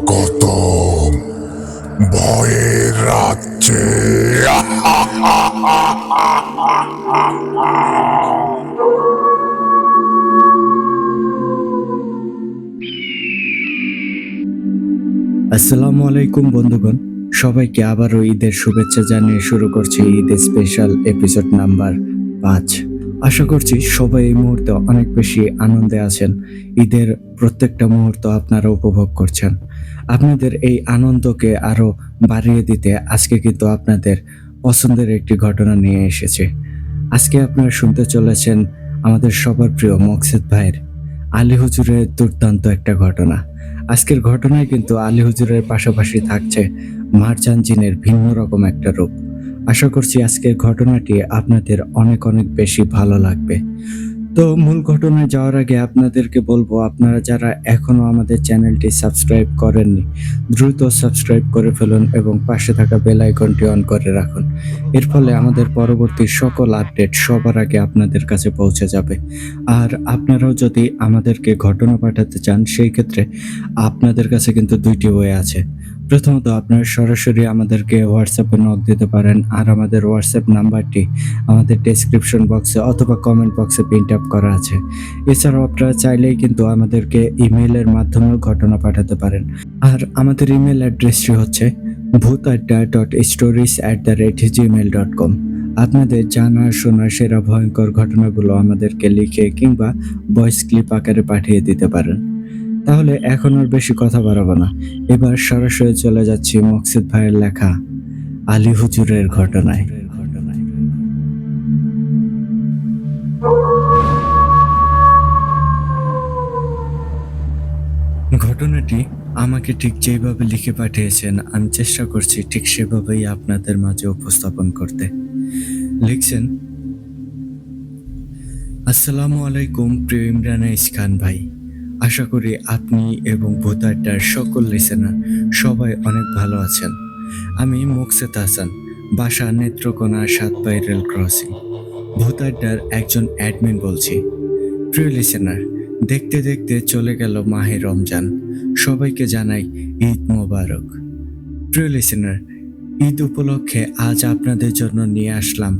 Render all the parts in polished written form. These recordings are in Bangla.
স্বাগতম ভয়ের রাজ্যে। আসসালামু আলাইকুম বন্ধুগণ, সবাইকে আবারও ঈদের শুভেচ্ছা জানিয়ে শুরু করছি ঈদের স্পেশাল এপিসোড নাম্বার 5। আশা করছি সবাই এই মুহূর্তে অনেক বেশি আনন্দে আছেন। ঈদের প্রত্যেকটা মুহূর্ত আপনারা উপভোগ করছেন। আপনাদের এই আনন্দকে আরো বাড়িয়ে দিতে আজকে কিন্তু আপনাদের পছন্দের একটি ঘটনা নিয়ে এসেছি। আজকে আপনারা শুনতে চলেছেন আমাদের সবার প্রিয় মকসেদ ভাইয়ের আলী হুজুরের দুর্দান্ত একটা ঘটনা। আজকের ঘটনায় কিন্তু আলী হুজুরের পাশাপাশি থাকছে মারজান জিনের ভিন্ন রকম একটা রূপ। আশা করছি আজকের ঘটনাটি আপনাদের অনেক অনেক বেশি ভালো লাগবে। তো মূল ঘটনায় যাওয়ার আগে আপনাদেরকে বলবো, আপনারা যারা এখনো আমাদের চ্যানেলটি সাবস্ক্রাইব করেননি, দ্রুত সাবস্ক্রাইব করে ফেলুন এবং পাশে থাকা বেল আইকনটি অন করে রাখুন। এর ফলে আমাদের পরবর্তী সকল আপডেট সবার আগে আপনাদের কাছে পৌঁছে যাবে। আর আপনারাও যদি আমাদেরকে ঘটনা পাঠাতে চান, সেই ক্ষেত্রে আপনাদের কাছে কিন্তু দুইটি ওয়ে আছে। প্রথমত, আপনারা সরাসরি আমাদেরকে হোয়াটসঅ্যাপে নক দিতে পারেন, আর আমাদের হোয়াটসঅ্যাপ নাম্বারটি আমাদের ডেসক্রিপশন বক্সে অথবা কমেন্ট বক্সে প্রিন্ট আপ করা আছে। এছাড়াও আপনারা চাইলেই কিন্তু আমাদেরকে ইমেইলের মাধ্যমেও ঘটনা পাঠাতে পারেন। আর আমাদের ইমেল অ্যাড্রেসটি হচ্ছে bhutada.stories@gmail.com। আপনাদের জানা শোনা সেরা ভয়ঙ্কর ঘটনাগুলো আমাদেরকে লিখে কিংবা ভয়েস ক্লিপ আকারে পাঠিয়ে দিতে পারেন। তাহলে এখন আর বেশি কথা বাড়াবো না, এবার সরাসরি চলে যাচ্ছি মকসেদ ভাইয়ের লেখা আলী হুজুরের ঘটনায়। ঘটনাটি আমাকে ঠিক যেভাবে লিখে পাঠিয়েছেন, আমি চেষ্টা করছি ঠিক সেভাবেই আপনাদের মাঝে উপস্থাপন করতে। লিখছেন, আসসালামু আলাইকুম প্রিয় ইমরান খান ভাই। আশা করি আপনি এবং ভূতাড্ডার সকল লিসেনার সবাই অনেক ভালো আছেন। আমি মুকসেদ হাসান, বাসা নেত্রকোনা 7 রেল ক্রসিং, ভূতাড্ডার একজন অ্যাডমিন বলছি। প্রিয় লিসেনার, দেখতে দেখতে চলে গেল মাহে রমজান। সবাইকে জানাই ঈদ মোবারক। প্রিয় লিসেনার, ঈদ উপলক্ষে আজ আপনাদের জন্য নিয়ে আসলাম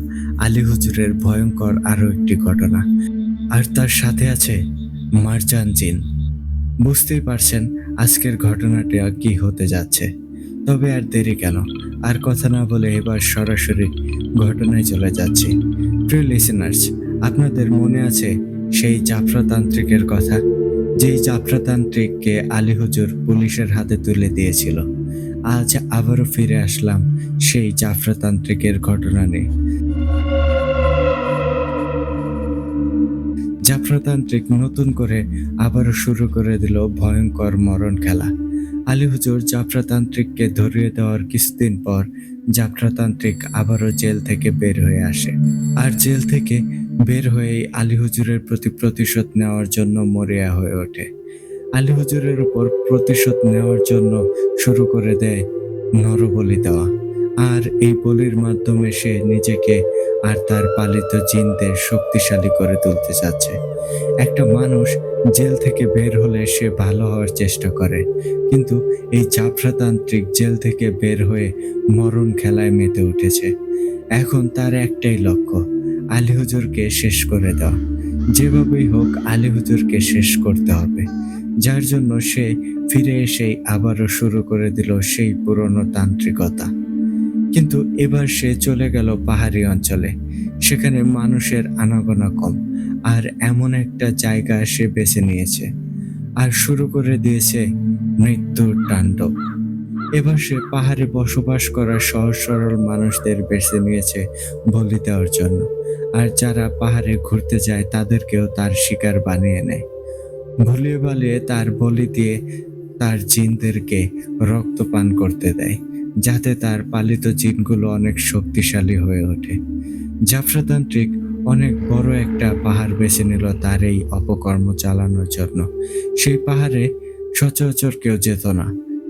আলী হুজুরের ভয়ঙ্কর আরো একটি ঘটনা, আর তার সাথে আছে মারজান জিন। বুঝতেই পারছেন আজকের ঘটনাটি কি হতে যাচ্ছে। তবে আর দেরি কেন, আর কথা না বলে এবার সরাসরি ঘটনায় চলে যাচ্ছি। প্রিয় লিসেনার্স, আপনাদের মনে আছে সেই জাফরাতান্ত্রিকের কথা, যেই জাফরাতান্ত্রিককে আলী হুজুর পুলিশের হাতে তুলে দিয়েছিল? আজ আবারও ফিরে আসলাম সেই জাফরাতান্ত্রিকের ঘটনা নিয়ে। জাফরাতান্ত্রিক নতুন করে আবারও শুরু করে দিল ভয়ঙ্কর মরণ খেলা। আলী হুজুর জাফরাতান্ত্রিককে ধরিয়ে দেওয়ার কিছুদিন পর জাফরাতান্ত্রিক আবারও জেল থেকে বের হয়ে আসে। আর জেল থেকে বের হয়েই আলী হুজুরের প্রতি প্রতিশোধ নেওয়ার জন্য মরিয়া হয়ে ওঠে। আলী হুজুরের উপর প্রতিশোধ নেওয়ার জন্য শুরু করে দেয় নরবলি দেওয়া। আর এই বলির মাধ্যমে সে নিজেকে আর তার পালিত জিনদের শক্তিশালী করে তুলতে চাচ্ছে। একটা মানুষ জেল থেকে বের হলে সে ভালো হওয়ার চেষ্টা করে, কিন্তু এই জাফরাতান্ত্রিক জেল থেকে বের হয়ে মরণ খেলায় মেতে উঠেছে। এখন তার একটাই লক্ষ্য, আলী হুজুরকে শেষ করে দেওয়া। যেভাবেই হোক আলী হুজুরকে শেষ করতে হবে, যার জন্য সে ফিরে এসেই আবারও শুরু করে দিল সেই পুরনো তান্ত্রিকতা। কিন্তু এবার সে চলে গেল পাহাড়ি অঞ্চলে। সেখানে মানুষের আনাগোনা কম, আর এমন একটা জায়গা সে বেছে নিয়েছে, আর শুরু করে দিয়েছে মৃত্যুর তাণ্ডব। এবার সে পাহাড়ে বসবাস করা সহজ সরল মানুষদের বেছে নিয়েছে বলি দেওয়ার জন্য, আর যারা পাহাড়ে ঘুরতে যায় তাদেরকেও তার শিকার বানিয়ে নেয়। ভুলিয়ে বালিয়ে তার বলি দিয়ে তার জিনদেরকে রক্ত পান করতে দেয়, যাতে তার পালিত জিনগুলো অনেক শক্তিশালী হয়ে ওঠে। জাফরাতান্ত্রিক অনেক বড় একটা পাহাড় বেছে নিল তার এই অপকর্ম চালানোর জন্য। সেই পাহাড়ে সচরাচর কেউ যেত না,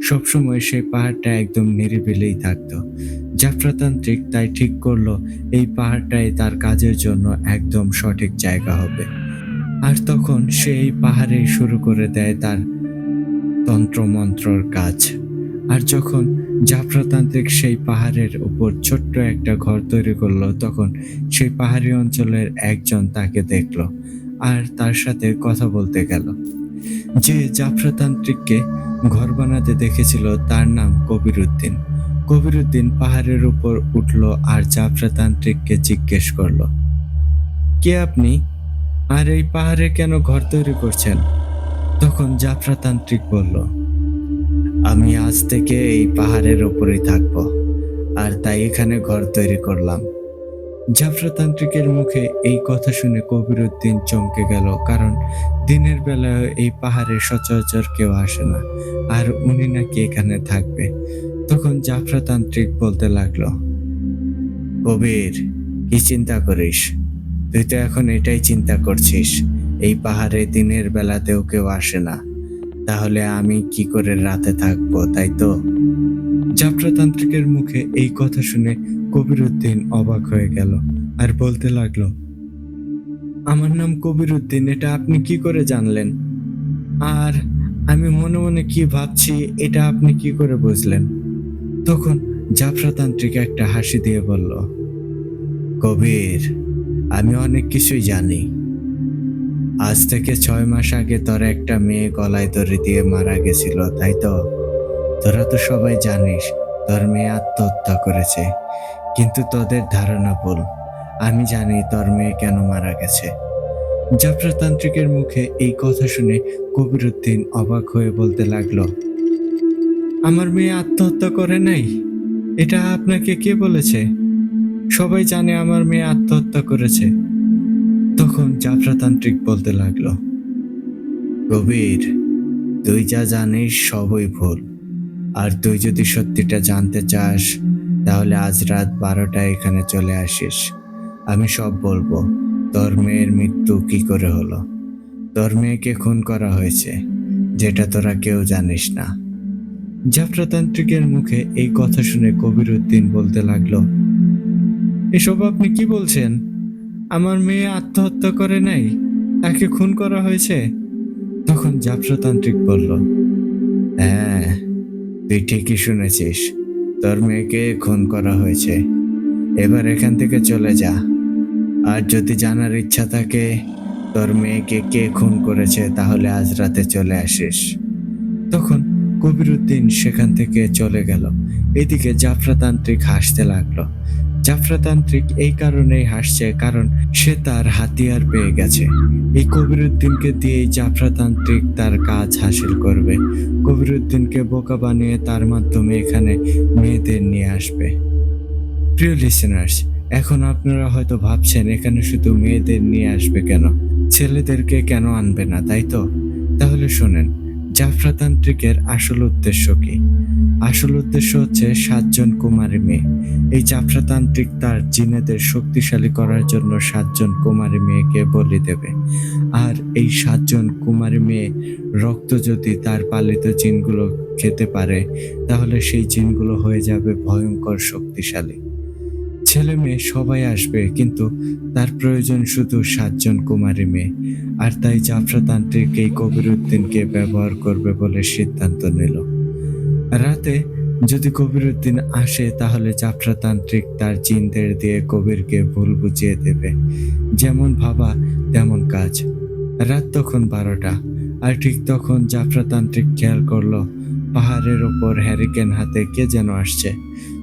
সবসময় সেই পাহাড়টা একদম নিরিবিলিই থাকতো। জাফরাতান্ত্রিক তাই ঠিক করলো এই পাহাড়টাই তার কাজের জন্য একদম সঠিক জায়গা হবে। আর তখন সে এই পাহাড়েই শুরু করে দেয় তার তন্ত্রমন্ত্রর কাজ। আর যখন জাফরাতান্ত্রিক সেই পাহাড়ের উপর ছোট্ট একটা ঘর তৈরি করলো, তখন সেই পাহাড়ি অঞ্চলের একজন তাকে দেখলো আর তার সাথে কথা বলতে গেল। যে জাফরাতান্ত্রিককে ঘর বানাতে দেখেছিল তার নাম কবির উদ্দিন। কবির উদ্দিন পাহাড়ের উপর উঠলো আর জাফরাতান্ত্রিককে জিজ্ঞেস করলো, কে আপনি? আর এই পাহাড়ে কেন ঘর তৈরি করছেন? তখন জাফরাতান্ত্রিক বলল, আমি আজ থেকে এই পাহাড়ের উপরেই থাকবো, আর তাই এখানে ঘর তৈরি করলাম। জাফরাতান্ত্রিকের মুখে এই কথা শুনে কবির উদ্দিন চমকে গেল, কারণ দিনের বেলায় এই পাহাড়ে সচরাচর কেউ আসে না, আর উনি নাকি এখানে থাকবে। তখন জাফরাতান্ত্রিক বলতে লাগলো, কবির, কি চিন্তা করিস? তুই তো এখন এটাই চিন্তা করছিস, এই পাহাড়ে দিনের বেলাতেও কেউ আসে না, তাহলে আমি কি করে রাতে থাকবো, তাই তো? যাত্রাতান্ত্রিকের মুখে এই কথা শুনে কবির উদ্দিন অবাক হয়ে গেল আর বলতে লাগলো, আমার নাম কবির উদ্দিন, এটা আপনি কি করে জানলেন? আর আমি মনে মনে কি ভাবছি এটা আপনি কি করে বুঝলেন? তখন যাত্রাতান্ত্রিক একটা হাসি দিয়ে বলল, কবির, আমি অনেক কিছুই জানি। আজ থেকে 6 মাস আগে তোর একটা মেয়ে গলায় দড়ি দিয়ে মারা গেছিল, তাই তো? তোরা তো সবাই জানিস তোর মেয়ে আত্মহত্যা করেছে, কিন্তু তোদের ধারণা ভুল। আমি জানি তোর মেয়ে কেন মারা গেছে। যাত্রাতান্ত্রিকের মুখে এই কথা শুনে কবির উদ্দিন অবাক হয়ে বলতে লাগলো, আমার মেয়ে আত্মহত্যা করে নাই? এটা আপনাকে কে বলেছে? সবাই জানে আমার মেয়ে আত্মহত্যা করেছে। তখন যাত্রাতান্ত্রিক বলতে লাগলো, কবির, তুই যা জানিস সবই ভুল। আর তুই যদি সত্যিটা জানতে চাস, তাহলে আজ রাত 12টায় এখানে চলে আসিস। আমি সব বলবো। তোর মেয়ের মৃত্যু কি করে হলো? তোর মেয়েকে খুন করা হয়েছে, যেটা তোরা কেউ জানিস না। যাত্রাতান্ত্রিকের মুখে এই কথা শুনে কবির উদ্দিন বলতে লাগলো, এসব আপনি কি বলছেন? আমার মেয়ে আত্মহত্যা করে নাই, তাকে খুন করা হয়েছে? তখন যাত্রাতান্ত্রিক বলল, হ্যাঁ, তুই ঠিকই শুনেছিস, তোর মেয়েকে খুন করা হয়েছে। এবার এখান থেকে চলে যা। আর যদি জানার ইচ্ছা থাকে তোর মেয়েকে কে খুন করেছে, তাহলে আজ রাতে চলে আসিস। তখন কবির উদ্দিন সেখান থেকে চলে গেল। এদিকে জাফরাতান্ত্রিক হাসতে লাগলো। জাফরাতান্ত্রিক এই কারণেই হাসছে, কারণ সে তার হাতিয়ার পেয়ে গেছে। এই কবির উদ্দিনকে দিয়েই জাফরাতান্ত্রিক তার কাজ হাসিল করবে। কবির উদ্দিনকে বোকা বানিয়ে তার মাধ্যমে এখানে মেয়েদের নিয়ে আসবে। প্রিয় লিসেনার্স, এখন আপনারা হয়তো ভাবছেন এখানে শুধু মেয়েদের নিয়ে আসবে কেন, ছেলেদেরকে কেন আনবে না, তাই তো? তাহলে শোনেন, জাফরাতান্ত্রিকের আসল উদ্দেশ্য কি? আসল উদ্দেশ্য হচ্ছে 7জন কুমারী মেয়ে। এই জাফরাতান্ত্রিক তার জিনেদের শক্তিশালী করার জন্য 7জন কুমারী মেয়েকে বলি দেবে। আর এই 7জন কুমারী মেয়ে রক্ত যদি তার পালিত জিনগুলো খেতে পারে, তাহলে সেই জিনগুলো হয়ে যাবে ভয়ঙ্কর শক্তিশালী। ছেলে মেয়ে সবাই আসবে, কিন্তু তার প্রয়োজন শুধু 7জন কুমারী মেয়ে। আর তাই জাফরাতান্ত্রিক এই কবির উদ্দিনকে ব্যবহার করবে বলে সিদ্ধান্ত নিল। রাতে যদি কবির উদ্দিন আসে, তাহলে জাফরাতান্ত্রিক তার জিনদের দিয়ে কবিরকে ভুল বুঝিয়ে দেবে। যেমন ভাবা তেমন কাজ। রাত তখন 12টা, আর ঠিক তখন জাফরাতান্ত্রিক খেয়াল করলো পাহাড়ের ওপর হ্যারিকেন হাতে কে যেন আসছে।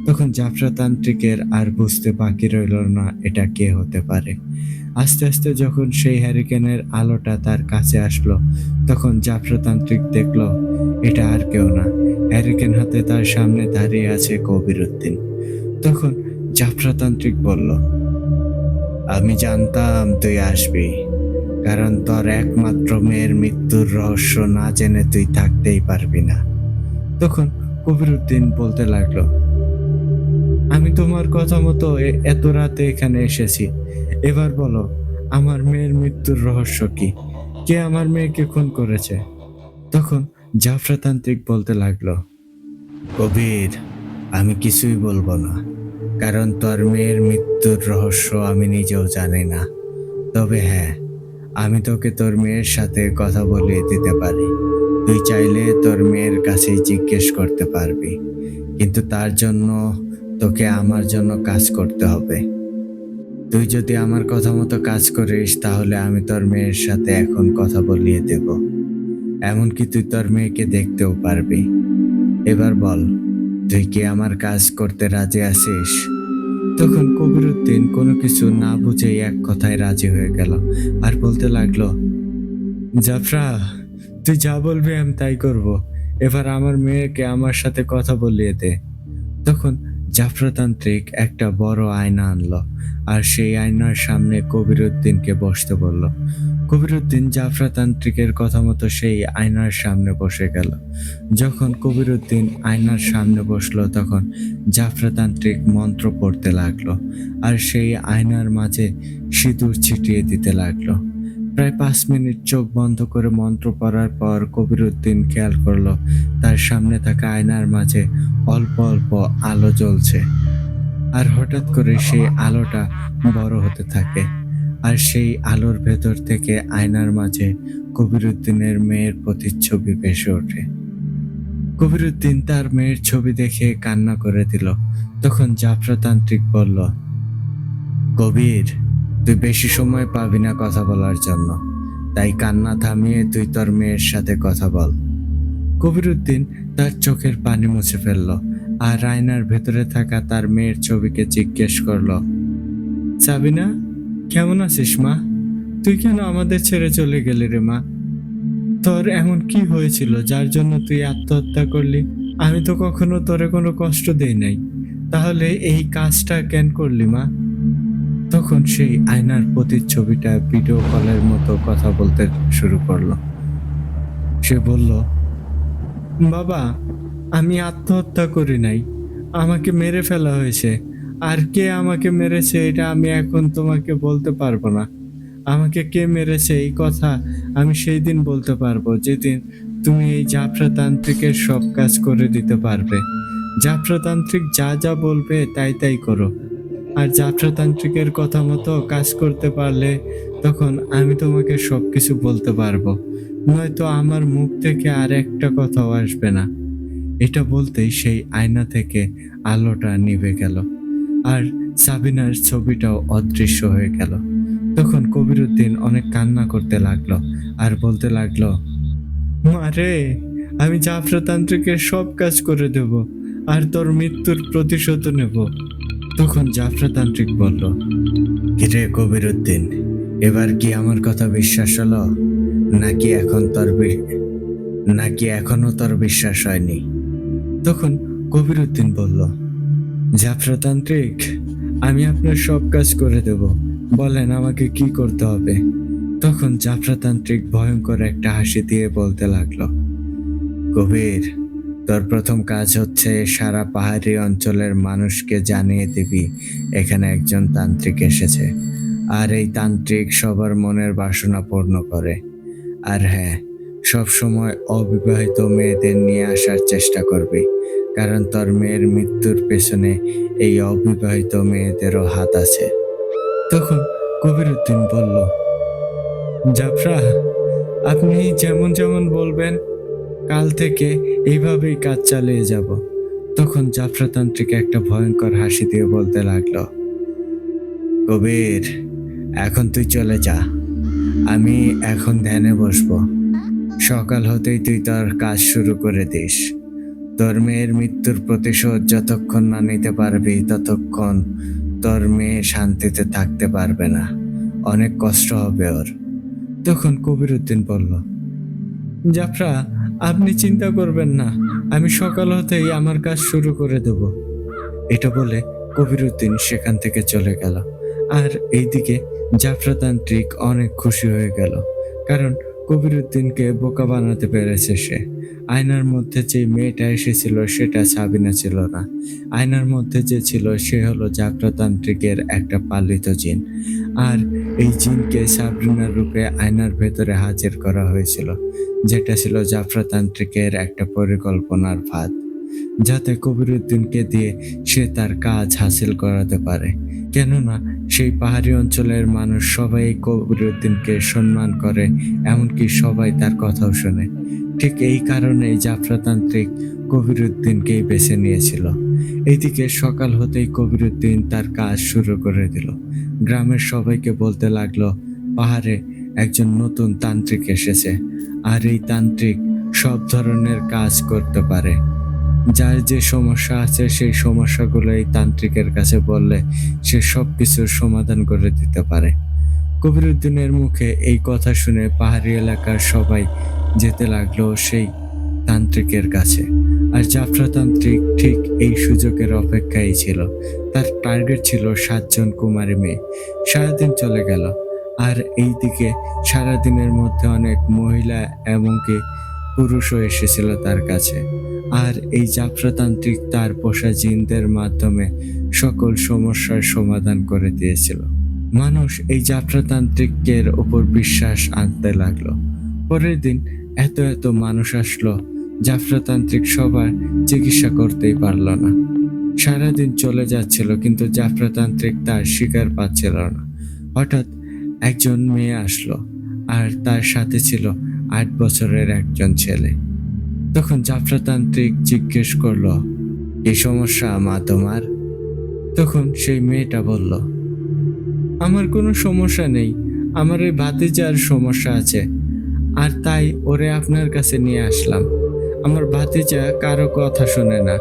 তখন জাফরাতান্ত্রিকের আর বুঝতে বাকি রইল না এটা কে হতে পারে। আস্তে আস্তে যখন সেই হ্যারিকেনের আলোটা তার কাছে আসলো, তখন জাফরাতান্ত্রিক দেখলো এটা আর কেউ না, হ্যারিকেন হাতে তার সামনে দাঁড়িয়ে আছে কবির উদ্দিন। তখন জাফরাতান্ত্রিক বলল, আমি জানতাম তুই আসবি, কারণ তোর একমাত্র মেয়ের মৃত্যুর রহস্য না জেনে তুই থাকতেই পারবি না। তখন কবির উদ্দিন বলতে লাগলো, আমি তোমার কথা মতো এত রাতে এখানে এসেছি। এবার বলো, আমার মেয়ের মৃত্যুর রহস্য কি? কে আমার মেয়েকে খুন করেছে? তখন জাফরাতান্ত্রিক বলতে লাগলো, কবির, আমি কিছুই বলবো না, কারণ তোর মেয়ের মৃত্যুর রহস্য আমি নিজেও জানি না। তবে হ্যাঁ, আমি তোকে তোর মেয়ের সাথে কথা বলিয়ে দিতে পারি। তুই চাইলে তোর মেয়ের কাছেই জিজ্ঞেস করতে পারবি, কিন্তু তার জন্য তোকে আমার জন্য কাজ করতে হবে। তুই যদি আমার কথা মতো কাজ করিস তাহলে আমি তোর মেয়ের সাথে এখন কথা বলিয়ে দেব। এমনকি তুই তোর মেয়েকে দেখতেও পারবি। এবার বল, তুই কি আমার কাজ করতে রাজি আছিস? তখন কবিরউদ্দিন কোনো কিছু না বুঝেই এক কথায় রাজি হয়ে গেল আর বলতে লাগলো, জাফরা, তুই যা বলবি আমি তাই করব। এবার আমার মেয়েকে আমার সাথে কথা বলিয়ে দে। তখন জাফরতান্ত্রিক একটা বড় আয়না আনলো আর সেই আয়নার সামনে কবিরউদ্দিনকে বসতে বলল। কবিরউদ্দিন জাফরতান্ত্রিকের কথা মতো সেই আয়নার সামনে বসে গেল। যখন কবিরউদ্দিন আয়নার সামনে বসলো তখন জাফরতান্ত্রিক মন্ত্র পড়তে লাগলো আর সেই আয়নার মাঝে সিঁদুর ছিটিয়ে দিতে লাগলো। প্রায় 5 মিনিট চোখ বন্ধ করে মন্ত্র পড়ার পর কবিরউদ্দিন খেয়াল করলো তার সামনে থাকা আয়নার মাঝে অল্প অল্প আলো জ্বলছে। আর হঠাৎ করে সেই আলোটা বড় হতে থাকে আর সেই আলোর ভেতর থেকে আয়নার মাঝে কবিরউদ্দিনের মেয়ের প্রতিচ্ছবি ভেসে ওঠে। কবিরউদ্দিন তার মেয়ের ছবি দেখে কান্না করে দিল। তখন জাফরতান্ত্রিক বলল, কবির, তুই বেশি সময় পাবি না কথা বলার জন্য, তাই কান্না থামিয়ে তুই তোর মেয়ের সাথে কথা বল। কবিরউদ্দিন তার চোখের পানি মুছে ফেলল আর আয়নার ভেতরে থাকা তার মেয়ের ছবিকে জিজ্ঞেস করলো, সাবিনা, কেমন আছিস মা? তুই কেন আমাদের ছেড়ে চলে গেলি রে মা? তোর এমন কি হয়েছিল যার জন্য তুই আত্মহত্যা করলি? আমি তো কখনো তোরে কোনো কষ্ট দেই নাই, তাহলে এই কাজটা কেন করলি মা? তখন সেই আয়নার প্রতিচ্ছবিটা ভিডিও কলের মতো কথা বলতে শুরু করলো। সে বলল, বাবা, আমি আত্মহত্যা করি নাই, আমাকে মেরে ফেলা হয়েছে। আর কে আমাকে মেরেছে এটা আমি এখন তোমাকে বলতে পারবো না। আমাকে কে মেরেছে এই কথা আমি সেই দিন বলতে পারবো যেদিন তুমি এই যাত্রাতান্ত্রিকের সব কাজ করে দিতে পারবে। যাত্রাতান্ত্রিক যা যা বলবে তাই তাই করো। আর যাত্রাতান্ত্রিকের কথা মতো কাজ করতে পারলে তখন আমি তোমাকে সবকিছু বলতে পারবো, নয়তো আমার মুখ থেকে আর একটা কথাও আসবে না। এটা বলতেই সেই আয়না থেকে আলোটা নিভে গেল আর সাবিনার ছবিটাও অদৃশ্য হয়ে গেল। তখন কবিরউদ্দিন অনেক কান্না করতে লাগলো আর বলতে লাগলো, মারে, আমি জাফরতান্ত্রিকের সব কাজ করে দেব আর তোর মৃত্যুর প্রতিশোধ নেব। তখন জাফরতান্ত্রিক বলল, কিরে কবিরউদ্দিন, এবার কি আমার কথা বিশ্বাস হলো নাকি এখন নাকি এখনো তোর বিশ্বাস হয়নি? তখন কবিরউদ্দিন বলল, জাফরতান্ত্রিক, আমি আপনার সব কাজ করে দেব, বলেন আমাকে কি করতে হবে। তখন জাফরতান্ত্রিক ভয়ঙ্কর একটা হাসি দিয়ে বলতে লাগলো, কবির, তোর প্রথম কাজ হচ্ছে সারা পাহাড়ি অঞ্চলের মানুষকে জানিয়ে দিবি এখানে একজন তান্ত্রিক এসেছে আর এই তান্ত্রিক সবার মনের বাসনা পূর্ণ করে। আর হ্যাঁ, সবসময় অবিবাহিত মেয়েদের নিয়ে আসার চেষ্টা করবি, কারণ তোর মেয়ের মৃত্যুর পেছনে এই অবিবাহিত মেয়েদেরও হাত আছে। তখন কবিরউদ্দিন বলল, জাফরা, আপনি যেমন যেমন বলবেন কাল থেকে এইভাবেই কাজ চালিয়ে যাব। তখন জাফরতান্ত্রিক একটা ভয়ঙ্কর হাসি দিয়ে বলতে লাগলো, কবির, এখন তুই চলে যা, আমি এখন ধ্যানে বসবো। সকাল হতেই তুই তোর কাজ শুরু করে দিস। তোর মেয়ের মৃত্যুর প্রতিশোধ যতক্ষণ না নিতে পারবি ততক্ষণ তোর মেয়ে শান্তিতে থাকতে পারবে না, অনেক কষ্ট হবে ওর। তখন কবিরউদ্দিন বলল, জাফরা, আপনি চিন্তা করবেন না, আমি সকাল হতেই আমার কাজ শুরু করে দেব। এটা বলে কবিরউদ্দিন সেখান থেকে চলে গেল আর এইদিকে জাফরতান্ত্রিক অনেক খুশি হয়ে গেল, কারণ কবিরউদ্দিনকে বোকা বানাতে পেরেছে সে। আয়নার মধ্যে যে মেয়েটা এসেছিল সেটা সাবিনা ছিল না, আয়নার মধ্যে যে ছিল সে হলো জাফরতান্ত্রিকের একটা পালিত জিন। আর এই জিনকে সাবরিনার রূপে আয়নার ভেতরে হাজির করা হয়েছিল, যেটা ছিল জাফরতান্ত্রিকের একটা পরিকল্পনার ফাঁদ, যাতে কবিরউদ্দিনকে দিয়ে সে তার কাজ হাসিল করাতে পারে। কেননা সেই পাহাড়ি অঞ্চলের মানুষ সবাই কবিরউদ্দিনকে সম্মান করে, এমনকি সবাই তার কথাও শোনে। ঠিক এই কারণেই জাফরাতান্ত্রিক কবিরউদ্দিনকেই বেছে নিয়েছিল। এইদিকে সকাল হতেই কবিরউদ্দিন তার কাজ শুরু করে দিল। গ্রামের সবাইকে বলতে লাগলো, পাহাড়ে একজন নতুন তান্ত্রিক এসেছে, আর এই তান্ত্রিক সব ধরনের কাজ করতে পারে। যার যে সমস্যা আছে সেই সমস্যাগুলো এই তান্ত্রিকের কাছে বললে সে সবকিছুর সমাধান করে দিতে পারে। কবিরউদ্দিনের মুখে এই কথা শুনে পাহাড়ি এলাকার সবাই যেতে লাগলো সেই তান্ত্রিকের কাছে। আর জাফরাতান্ত্রিক ঠিক এই সুযোগের অপেক্ষায় ছিল। তার টার্গেট ছিল 7 জন কুমারী মেয়ে। সারাদিন চলে গেল, আর এইদিকে সারাদিনের মধ্যে অনেক মহিলা এমনকি পুরুষও এসেছিল তার কাছে। আর এই জাফরাতান্ত্রিক তার পোষা জিনদের মাধ্যমে সকল সমস্যার সমাধান করে দিয়েছিল। মানুষ এই যাত্রাতান্ত্রিকের ওপর বিশ্বাস আনতে লাগলো। পরের দিন এত এত মানুষ আসলো, যাত্রাতান্ত্রিক সবার চিকিৎসা করতেই পারল না। সারাদিন চলে যাচ্ছিল কিন্তু যাত্রাতান্ত্রিক তার শিকার পাচ্ছিল না। হঠাৎ একজন মেয়ে আসলো, আর তার সাথে ছিল 8 বছরের একজন ছেলে। তখন যাত্রাতান্ত্রিক জিজ্ঞেস করলো, কি সমস্যা মা তোমার? তখন সেই মেয়েটা বলল, আমার কোনো সমস্যা নেই, আমার এই ভাতিজার সমস্যা আছে, আর তাই ওরে আপনার কাছে নিয়ে আসলাম। আমার ভাতিজা কারো কথা শোনে না,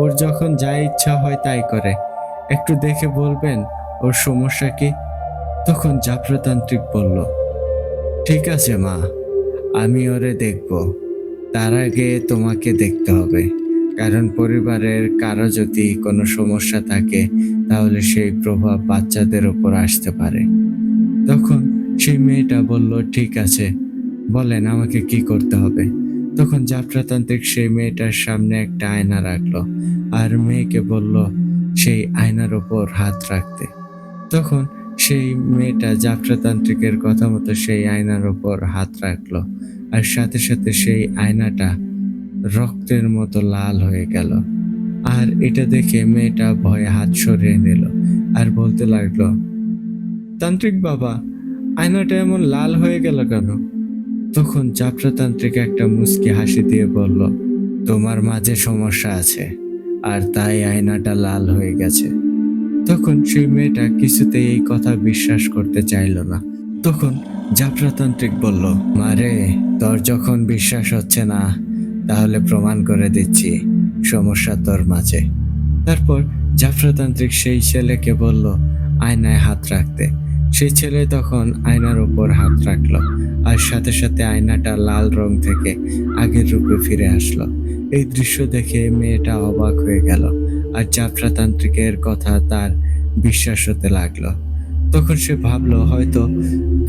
ওর যখন যা ইচ্ছা হয় তাই করে। একটু দেখে বলবেন ওর সমস্যা কি? তখন জাফরাতান্ত্রিক বলল, ঠিক আছে মা, আমি ওরে দেখব। তার আগে তোমাকে দেখতে হবে, কারণ পরিবারের কারো যদি কোনো সমস্যা থাকে তাহলে সেই প্রভাব বাচ্চাদের উপর আসতে পারে। তখন সেই মেয়েটা বলল, ঠিক আছে, বলেন আমাকে কি করতে হবে। তখন যাত্রাতান্ত্রিক সেই মেয়েটার সামনে একটা আয়না রাখলো, আর মেয়েকে বলল সেই আয়নার ওপর হাত রাখতে। তখন সেই মেয়েটা যাত্রাতান্ত্রিকের কথা মতো সেই আয়নার ওপর হাত রাখলো, আর সাথে সাথে সেই আয়নাটা রক্তের মতো লাল হয়ে গেল। আর এটা দেখে মেয়েটা ভয়ে হাত সরিয়ে নিল, আর বলতে লাগলো, তান্ত্রিক বাবা, আয়নাটা এমন লাল হয়ে গেল কেন? তখন যাত্রাতান্ত্রিক একটা মুচকি হাসি দিয়ে বলল, তোমার মাঝে সমস্যা আছে, আর তাই আয়নাটা লাল হয়ে গেছে। তখন সেই মেয়েটা কিছুতেই এই কথা বিশ্বাস করতে চাইল না। তখন যাত্রাতান্ত্রিক বলল, মারে, তোর যখন বিশ্বাস হচ্ছে না তাহলে প্রমাণ করে দিচ্ছি সমস্যা তোর মাঝে। তারপর জাফরাতান্ত্রিক সেই ছেলেকে বলল আয়নায় হাত রাখতে। সেই ছেলে তখন আয়নার উপর হাত রাখলো, আর সাথে সাথে আয়নাটা লাল রং থেকে আগের রূপে ফিরে আসলো। এই দৃশ্য দেখে মেয়েটা অবাক হয়ে গেল, আর জাফরাতান্ত্রিকের কথা তার বিশ্বাস হতে লাগলো। তখন সে ভাবলো, হয়তো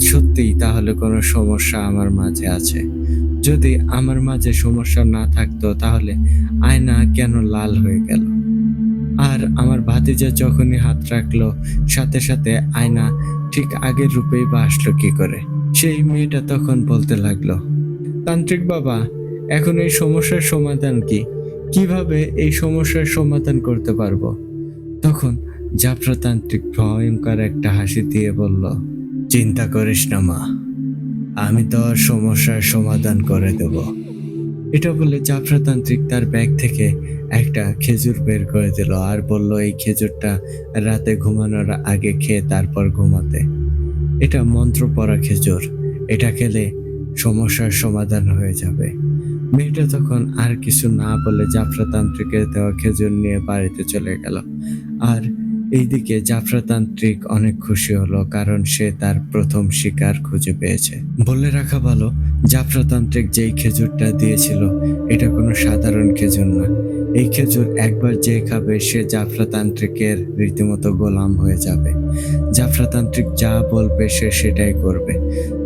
সত্যিই তাহলে কোনো সমস্যা আমার মাঝে আছে। যদি আমার মাঝে সমস্যা না থাকতো তাহলে আয়না কেন লাল হয়ে গেল? আর আমার ভাতিজা যখনই হাত রাখলো সাথে সাথে আয়না ঠিক আগের রূপেই বা আসলো কি করে? সেই মেয়েটা তখন বলতে লাগলো, তান্ত্রিক বাবা, এখন এই সমস্যার সমাধান কি? কিভাবে এই সমস্যার সমাধান করতে পারবো? তখন যাত্রাতান্ত্রিক ভয়ঙ্কর একটা হাসি দিয়ে বলল, চিন্তা করিস না মা, আমি তোর সমস্যার সমাধান করে দেব। এটা বলে জাফরাতান্ত্রিক তার ব্যাগ থেকে একটা খেজুর বের করে দিল, আর বলল, এই খেজুরটা রাতে ঘুমানোর আগে খেয়ে তারপর ঘুমাতে। এটা মন্ত্র পড়া খেজুর, এটা খেলে সমস্যার সমাধান হয়ে যাবে। মেয়েটা তখন আর কিছু না বলে জাফরাতান্ত্রিকের দেওয়া খেজুর নিয়ে বাড়িতে চলে গেল। আর এইদিকে জাফরাতান্ত্রিক অনেক খুশি হলো, কারণ সে তার প্রথম শিকার খুঁজে পেয়েছে। বলে রাখা ভালো, জাফরাতান্ত্রিক যেই খেজুরটা দিয়েছিল এটা কোনো সাধারণ খেজুর না। এই খেজুর একবার যে খাবে সে জাফরাতান্ত্রিকের রীতিমতো গোলাম হয়ে যাবে। জাফরাতান্ত্রিক যা বলবে সে সেটাই করবে।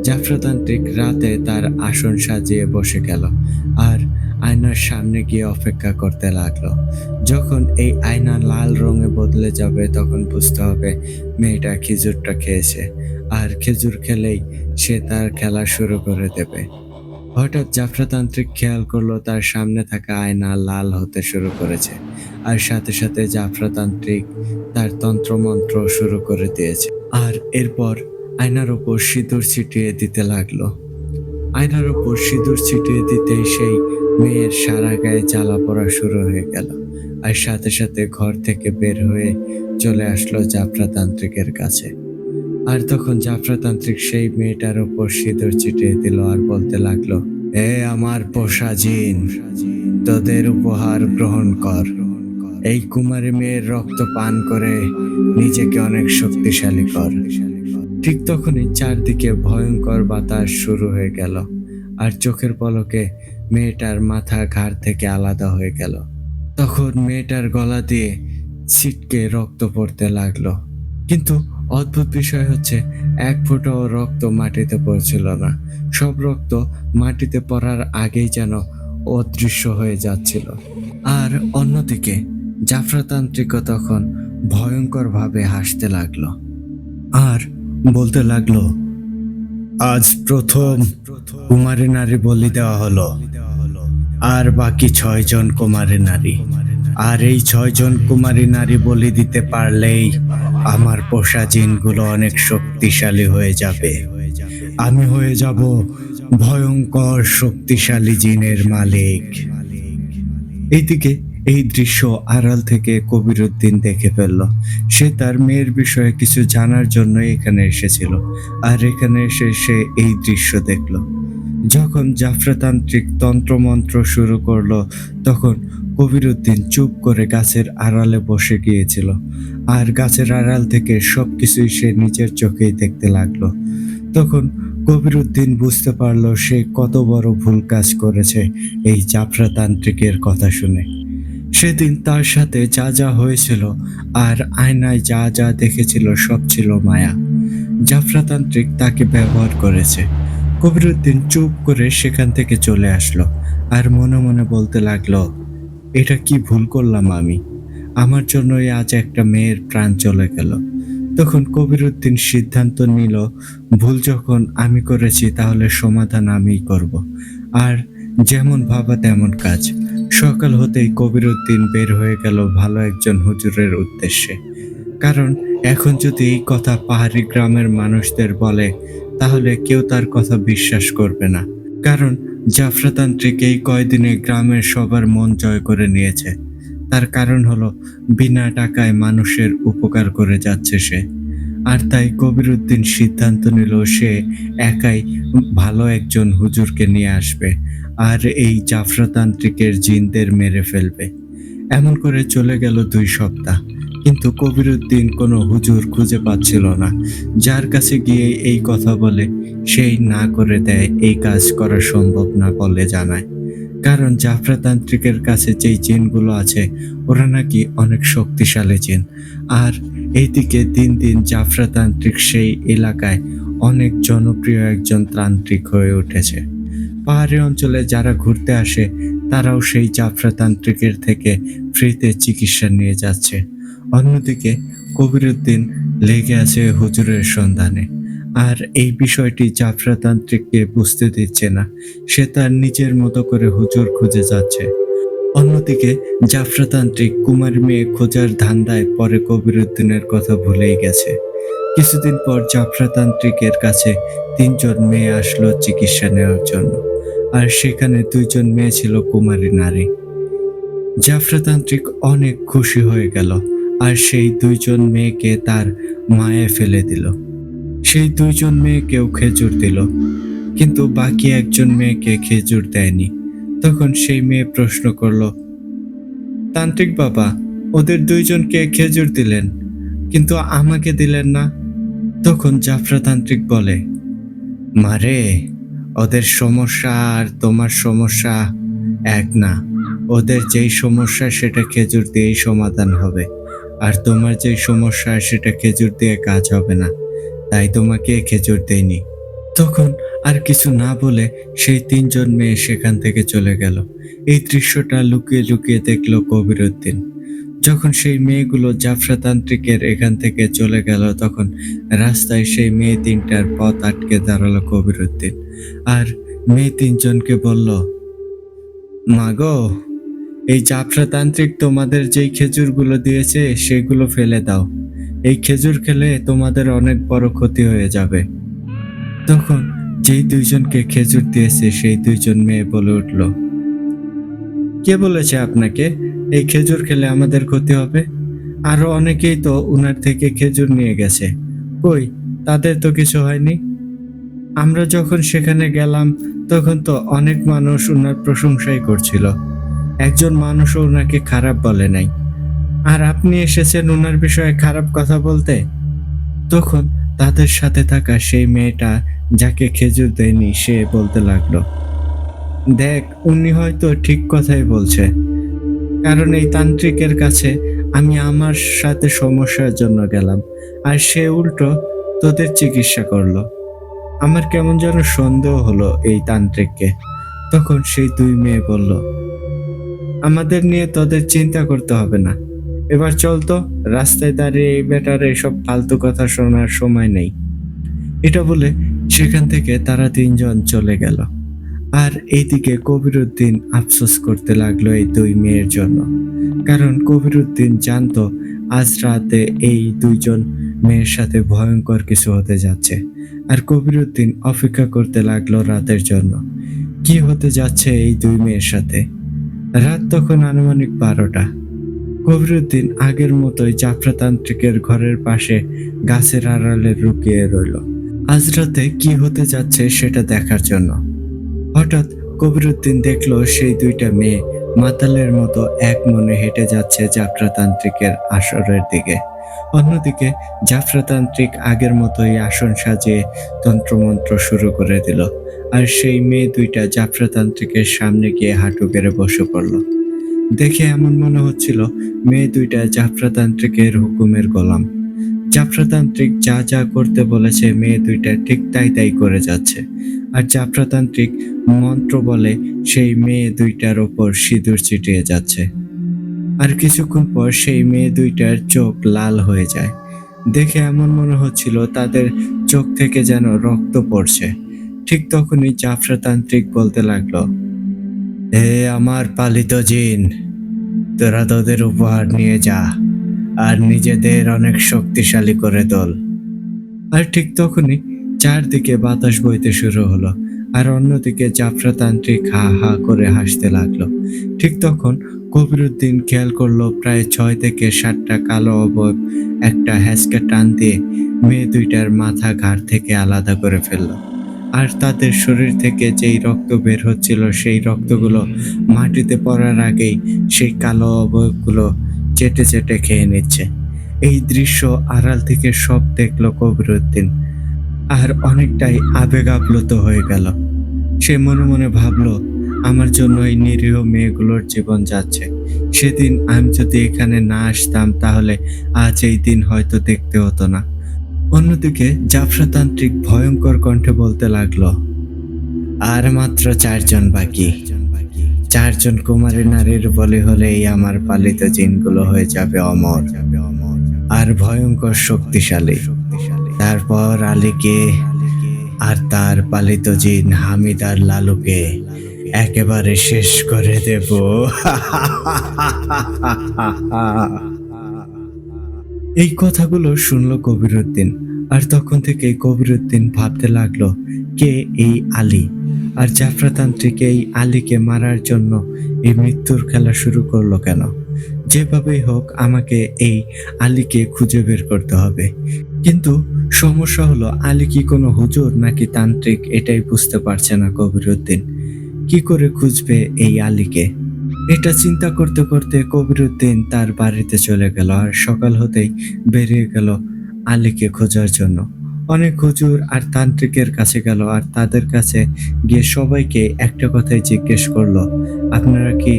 জাফরাতান্ত্রিক রাতে তার আসন সাজিয়ে বসে গেল, আর আয়নার সামনে গিয়ে অপেক্ষা করতে লাগলো। যখন এই আয়না লাল রঙে বদলে যাবে তখন বুঝতে হবে মেয়েটা খেজুরটা খেয়েছে, আর খেজুর খেলেই সে তার খেলা শুরু করে দেবে। হঠাৎ জাফরাতান্ত্রিক খেয়াল করলো তার সামনে থাকা আয়না লাল হতে শুরু করেছে, আর সাথে সাথে জাফরাতান্ত্রিক তার তন্ত্রমন্ত্র শুরু করে দিয়েছে। আর এরপর আয়নার ওপর সিঁদুর ছিটিয়ে দিতে লাগলো। আয়নার উপর সিঁদুর ছিটিয়ে দিতেই সেই মেয়ের সারা গায়ে জ্বালা পড়া শুরু হয়ে গেল। আর সাথে সাথে ঘর থেকে বের হয়ে চলে আসলো যাত্রাতান্ত্রিকের কাছে। আর তখন যাত্রাতান্ত্রিক সেই মেয়েটার উপর সিঁদুর ছিটিয়ে দিল আর বলতে লাগলো, এ আমার পোষা জিন, তোদের উপহার গ্রহণ কর। এই কুমারী মেয়ের রক্ত পান করে নিজেকে অনেক শক্তিশালী কর। ঠিক তখনই চারদিকে ভয়ঙ্কর বাতাস শুরু হয়ে গেল, আর চোখের পলকে মেয়েটার মাথা ঘাড় থেকে আলাদা হয়ে গেল। তখন মেয়েটার গলা দিয়ে ছিটকে রক্ত পড়তে লাগলো, কিন্তু অদ্ভুত বিষয় হচ্ছে এক ফোঁটাও রক্ত মাটিতে পড়ছিল না। সব রক্ত মাটিতে পড়ার আগেই যেন অদৃশ্য হয়ে যাচ্ছিল। আর অন্যদিকে জাফরাতান্ত্রিকও তখন ভয়ঙ্করভাবে হাসতে লাগলো আর বলতে লাগলো, আজ প্রথম কুমারী নারী বলি দেওয়া হলো, আর বাকি 6 জন কুমারী নারী। আর এই 6 জন কুমারী নারী বলি দিতে পারলেই আমার পোষা জিনগুলো অনেক শক্তিশালী হয়ে যাবে। আমি হয়ে যাব ভয়ঙ্কর শক্তিশালী জিনের মালিক। এইদিকে এই দৃশ্য আড়াল থেকে কবিরউদ্দিন দেখে ফেলল। সে তার মেয়ের বিষয়ে কিছু জানার জন্য এখানে এসেছিল, আর এখানে এসে সে এই দৃশ্য দেখল। যখন জাফরাতান্ত্রিক তন্ত্রমন্ত্র শুরু করলো, তখন কবিরউদ্দিন চুপ করে গাছের আড়ালে বসে গিয়েছিল, আর গাছের আড়াল থেকে সবকিছুই সে নিজের চোখেই দেখতে লাগলো। তখন কবিরউদ্দিন বুঝতে পারলো সে কত বড় ভুল কাজ করেছে এই জাফরাতান্ত্রিকের কথা শুনে। সেদিন তার সাথে যা যা হয়েছিল আর আয়নায় যা যা দেখেছিল সব ছিল মায়া। জাফরাতান্ত্রিক তাকে ব্যবহার করেছে। কবিরউদ্দিন চুপ করে সেখান থেকে চলে আসলো, আর মনে মনে বলতে লাগলো, এটা কি ভুল করলাম আমি? আমার জন্যই আজ একটা মেয়ের প্রাণ চলে গেল। তখন কবিরউদ্দিন সিদ্ধান্ত নিল, ভুল যখন আমি করেছি তাহলে সমাধান আমিই করব। আর যেমন ভাবা তেমন কাজ। সকাল হতেই কবিরউদ্দিন বের হয়ে গেল ভালো একজন হুজুরের উদ্দেশ্যে। কারণ এখন যদি এই কথা পাহাড়ি গ্রামের মানুষদের বলে, তাহলে কেউ তার কথা বিশ্বাস করবে না। কারণ জাফরাতান্ত্রিক এই কয়দিনে গ্রামের সবার মন জয় করে নিয়েছে। তার কারণ হলো বিনা টাকায় মানুষের উপকার করে যাচ্ছে সে। আর তাই কবিরউদ্দিন সিদ্ধান্ত নিল সে একাই ভালো একজন হুজুরকে নিয়ে আসবে, আর এই জাফরাতান্ত্রিকের জিনদের মেরে ফেলবে। এমন করে চলে গেল 2 সপ্তাহ, কিন্তু কবিরউদ্দিন কোনো হুজুর খুঁজে পাচ্ছিল না। যার কাছে গিয়ে এই কথা বলে, সেই না করে দেয়, এই কাজ করা সম্ভব না বলে জানায়। কারণ জাফরাতান্ত্রিকের কাছে যেই জিনগুলো আছে ওরা নাকি অনেক শক্তিশালী জিন। আর এইদিকে দিন দিন জাফরাতান্ত্রিক সেই এলাকায় অনেক জনপ্রিয় একজন তান্ত্রিক হয়ে উঠেছে। পাহাড়ি অঞ্চলে যারা ঘুরতে আসে তারাও সেই জাফরাতান্ত্রিকের থেকে ফ্রিতে চিকিৎসা নিয়ে যাচ্ছে। অন্যদিকে কবিরউদ্দিন লেগে আছে হুজুরের সন্ধানে, আর এই বিষয়টি জাফরাতান্ত্রিককে বুঝতে দিচ্ছে না। সে তার নিজের মতো করে হুজুর খুঁজে যাচ্ছে। অন্যদিকে জাফরাতান্ত্রিক কুমারী মেয়ে খোঁজার ধান্দায় পরে কবিরউদ্দিনের কথা ভুলেই গেছে। কিছুদিন পর জাফরাতান্ত্রিকের কাছে 3 জন মেয়ে আসলো চিকিৎসা নেওয়ার জন্য, আর সেখানে 2 জন মেয়ে ছিল কুমারী নারী। জাফরাতান্ত্রিক অনেক খুশি হয়ে গেল, আর সেই 2 জন মেয়েকে তার মায়ায় ফেলে দিল। সেই 2 জন মেয়েকেও খেজুর দিল, কিন্তু বাকি একজন মেয়েকে খেজুর দেয়নি। তখন সেই মেয়ে প্রশ্ন করলো, তান্ত্রিক বাবা, ওদের 2 জনকে খেজুর দিলেন, কিন্তু আমাকে দিলেন না। তখন জাফরাতান্ত্রিক বলে, মারে, ওদের সমস্যা আর তোমার সমস্যা এক না। ওদের যেই সমস্যা সেটা খেজুর দিয়েই সমাধান হবে, আর তোমার যেই সমস্যা সেটা খেজুর দিয়ে কাজ হবে না, তাই তোমাকে খেজুর দেয়নি। তখন আর কিছু না বলে সেই 3 জন মেয়ে সেখান থেকে চলে গেল। এই দৃশ্যটা লুকিয়ে লুকিয়ে দেখলো কবিরউদ্দিন। যখন সেই মেয়েগুলো জাফরাতান্ত্রিকের এখান থেকে চলে গেল, তখন রাস্তায় সেই মেয়ে 3টার পথ আটকে দাঁড়ালো কবিরউদ্দিন, আর মেয়ে 3 জনকে বলল, মাগো, এই জাফরাতান্ত্রিক তোমাদের যেই খেজুরগুলো দিয়েছে সেগুলো ফেলে দাও। এই খেজুর খেলে তোমাদের অনেক বড় ক্ষতি হয়ে যাবে। তখন যেই দুইজনকে খেজুর দিয়েছে সেই দুইজন মেয়ে বলে উঠল, কে বলেছে আপনাকে এই খেজুর খেলে আমাদের ক্ষতি হবে? আরো অনেকেই তো উনার থেকে খেজুর নিয়ে গেছে, কই তাদের তো কিছু হয়নি। আমরা যখন সেখানে গেলাম তখন তো অনেক মানুষ উনার প্রশংসাই করছিল, একজন মানুষও উনাকে খারাপ বলে নাই। আর আপনি এসেছেন উনার বিষয়ে খারাপ কথা বলতে। তখন তাদের সাথে থাকা সেই মেয়েটা যাকে খেজুর দেয়নি সে বলতে লাগলো, দেখ উনি হয়তো ঠিক কথাই বলছে, কারণ এই তান্ত্রিকের কাছে আমি আমার সাথে সমস্যার জন্য গেলাম, আর সে উল্টো তোদের চিকিৎসা করলো। আমার কেমন যেন সন্দেহ হলো এই তান্ত্রিককে। তখন সেই দুই মেয়ে বলল, আমাদের নিয়ে তোদের চিন্তা করতে হবে না, এবার চল তো, রাস্তায় দাঁড়িয়ে এই বেটার এসব ফালতু কথা শোনার সময় নেই। এটা বলে সেখান থেকে তারা তিনজন চলে গেল। আর এইদিকে কবিরউদ্দিন আফসোস করতে লাগলো এই দুই মেয়ের জন্য, কারণ কবিরউদ্দিন জানতো আজ রাতে এই দুইজন মেয়ের সাথে ভয়ঙ্কর কিছু হতে যাচ্ছে। আর কবিরউদ্দিন অপেক্ষা করতে লাগলো রাতের জন্য, কি হতে যাচ্ছে এই দুই মেয়ের সাথে। রাত তখন আনুমানিক 12টা। কবিরউদ্দিন আগের মতোই জাফরাতান্ত্রিকের ঘরের পাশে গাছের আড়ালে লুকিয়ে রইল, আজ রাতে কি হতে যাচ্ছে সেটা দেখার জন্য। হঠাৎ কবিরউদ্দিন দেখলো সেই দুইটা মেয়ে মাতালের মতো এক মনে হেঁটে যাচ্ছে জাফরাতান্ত্রিকের আসরের দিকে। অন্যদিকে জাফরাতান্ত্রিক আগের মতোই আসন সাজিয়ে তন্ত্রমন্ত্র শুরু করে দিল, আর সেই মেয়ে দুইটা জাফরাতান্ত্রিকের সামনে গিয়ে হাঁটু গেড়ে বসে পড়ল। দেখে এমন মনে হচ্ছিল মেয়ে দুইটা জাফরাতান্ত্রিকের হুকুমের গোলাম। জাফরাতান্ত্রিক যা যা করতে বলেছে মেয়ে দুইটা ঠিক তাই তাই করে যাচ্ছে, আর জাফরাতান্ত্রিক মন্ত্র বলে সেই মেয়ে দুইটার ওপর সিঁদুর ছিটিয়ে যাচ্ছে। আর কিছুক্ষণ পর সেই মেয়ে দুইটার চোখ লাল হয়ে যায়। দেখে এমন মনে হচ্ছিল তাদের চোখ থেকে যেন রক্ত পড়ছে। ঠিক তখনই জাফরাতান্ত্রিক বলতে লাগলো, হে আমার পালিত জিন, তোরা তোদের উপহার নিয়ে যা আর নিজেদের অনেক শক্তিশালী করে তোল। আর ঠিক তখনই চারদিকে বাতাস বইতে শুরু হলো, আর অন্যদিকে জাফরাতান্ত্রিক হা হা করে হাসতে লাগলো। ঠিক তখন কবিরউদ্দিন খেয়াল করলো প্রায় 6 থেকে 7টা কালো অবয়ব একটা হ্যাঁচকা টান দিয়ে মেয়ে দুইটার মাথা ঘাড় থেকে আলাদা করে ফেললো। আর তাদের শরীর থেকে যেই রক্ত বের হচ্ছিল সেই রক্তগুলো মাটিতে পড়ার আগেই সেই কালো অবয়বগুলো চেটে চেটে খেয়ে নিচ্ছে। এই দৃশ্য আড়াল থেকে সব দেখলো কবিরউদ্দিন, আর অনেকটাই আবেগ আপ্লুত হয়ে গেল। সে মনে মনে ভাবলো, আমার জন্য এই নিরীহ মেয়েগুলোর জীবন যাচ্ছে। সেদিন আমি যদি এখানে না আসতাম তাহলে আজ এই দিন হয়তো দেখতে হতো না। অন্যদিকে জাফরাতান্ত্রিক ভয়ঙ্কর কণ্ঠে বলতে লাগলো, আর মাত্র 4জন বাকি। 4জন কুমারী নারীর বলি হলেই আমার পালিত জিনগুলো হয়ে যাবে অমর আর ভয়ঙ্কর শক্তিশালী। তারপর আলীকে আর তার পালিত জিন হামিদ আর লালুকে একেবারে শেষ করে দেব। এই কথাগুলো শুনলো কবিরউদ্দিন, আর তখন থেকেই কবিরউদ্দিন ভাবতে লাগলো, কে এই আলী? আর জাফরাতান্ত্রিক এই আলীকে মারার জন্য এই মৃত্যুর খেলা শুরু করলো কেন? যেভাবেই হোক আমাকে এই আলীকে খুঁজে বের করতে হবে। কিন্তু সমস্যা হলো, আলী কি কোনো হুজুর নাকি তান্ত্রিক এটাই বুঝতে পারছে না কবিরউদ্দিন। কি করে খুঁজবে এই আলীকে? এটা চিন্তা করতে করতে কবিরউদ্দিন তার বাড়িতে চলে গেল, আর সকাল হতেই বেরিয়ে গেল আলীকে খোঁজার জন্য। অনেক হুজুর আর তান্ত্রিকের কাছে গেল, আর তাদের কাছে গিয়ে সবাইকে একটা কথাই জিজ্ঞেস করলো, আপনারা কি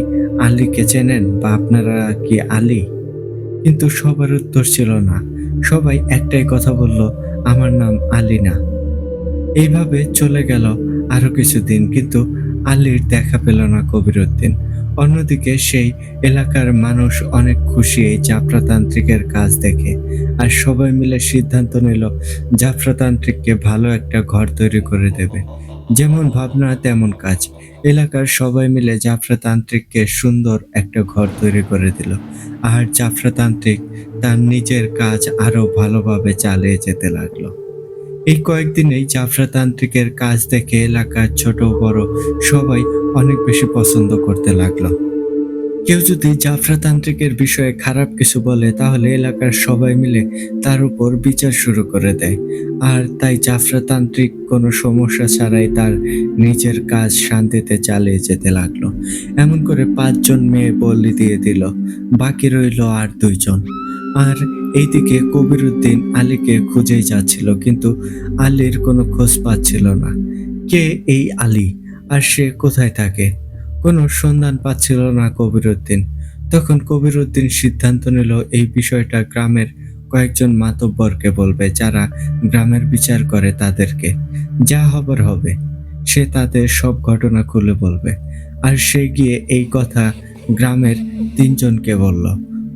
আলীকে চেনেন বা আপনারা কি আলী? কিন্তু সবার উত্তর ছিল না। সবাই একটাই কথা বলল, আমার নাম আলী না। এইভাবে চলে গেল আরো কিছুদিন, কিন্তু আলীর দেখা পেল না কবিরউদ্দিন। অন্যদিকে সেই এলাকার মানুষ অনেক খুশি এই জাফরাতান্ত্রিকের কাজ দেখে, আর সবাই মিলে সিদ্ধান্ত নিল জাফরাতান্ত্রিককে ভালো একটা ঘর তৈরি করে দেবে। যেমন ভাবনা তেমন কাজ। এলাকার সবাই মিলে জাফরাতান্ত্রিককে সুন্দর একটা ঘর তৈরি করে দিল, আর জাফরাতান্ত্রিক তার নিজের কাজ আরো ভালোভাবে চালিয়ে যেতে লাগলো। এই কয়েকদিনেই জাফরাতান্ত্রিকের কাজ দেখে এলাকার ছোট বড় সবাই অনেক বেশি পছন্দ করতে লাগলো। কেউ যদি জাফরাতান্ত্রিকের বিষয়ে খারাপ কিছু বলে তাহলে এলাকার সবাই মিলে তার উপর বিচার শুরু করে দেয়। আর তাই জাফরাতান্ত্রিক কোনো সমস্যা ছাড়াই তার নিজের কাজ শান্তিতে চালিয়ে যেতে লাগলো। এমন করে ৫ জন মেয়ে বলি দিয়ে দিল, বাকি রইল আর ২ জন। আর এইদিকে কবিরউদ্দিন আলীকে খুঁজেই যাচ্ছিল, কিন্তু আলীর কোনো খোঁজ পাচ্ছিল না। কে এই আলী, আর সে কোথায় থাকে? কোনো সন্ধান পাচ্ছিল না কবিরউদ্দিন। তখন কবিরউদ্দিন সিদ্ধান্ত নিল এই বিষয়টা গ্রামের কয়েকজন মাতব্বরকে বলবে, যারা গ্রামের বিচার করে তাদেরকে। যা হবার হবে, সে তাদের সব ঘটনা খুলে বলবে। আর সে গিয়ে এই কথা গ্রামের ৩ জনকে বলল।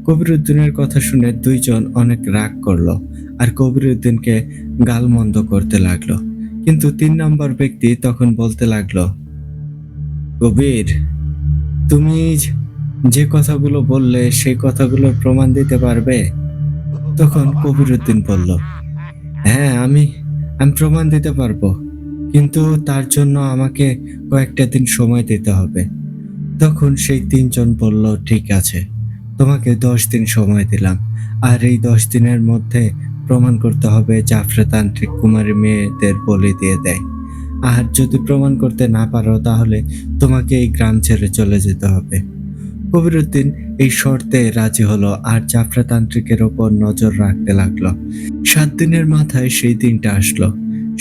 কবিরউদ্দিনের কথা শুনে ২ জন অনেক রাগ করলো আর কবিরউদ্দিনকে গালমন্দ করতে লাগলো। কিন্তু ৩ নম্বর ব্যক্তি তখন বলতে লাগলো, কবির, তুমি যে কথাগুলো বললে সেই কথাগুলোর প্রমাণ দিতে পারবে? তখন কবিরউদ্দিন বলল, হ্যাঁ, আমি প্রমাণ দিতে পারবো, কিন্তু তার জন্য আমাকে কয়েকটা দিন সময় দিতে হবে। তখন সেই ৩ জন বলল, ঠিক আছে, তোমাকে ১০ দিন সময় দিলাম। আর এই ১০ দিনের মধ্যে প্রমাণ করতে হবে জাফরাতান্ত্রিক কুমারী মেয়েদের বলি দিয়ে দেয়। আর যদি প্রমাণ করতে না পারো তাহলে তোমাকে এই গ্রাম ছেড়ে চলে যেতে হবে। কবিরউদ্দিন এই শর্তে রাজি হলো আর জাফরাতান্ত্রিকের ওপর নজর রাখতে লাগলো। ৭ দিনের মাথায় সেই দিনটা আসলো।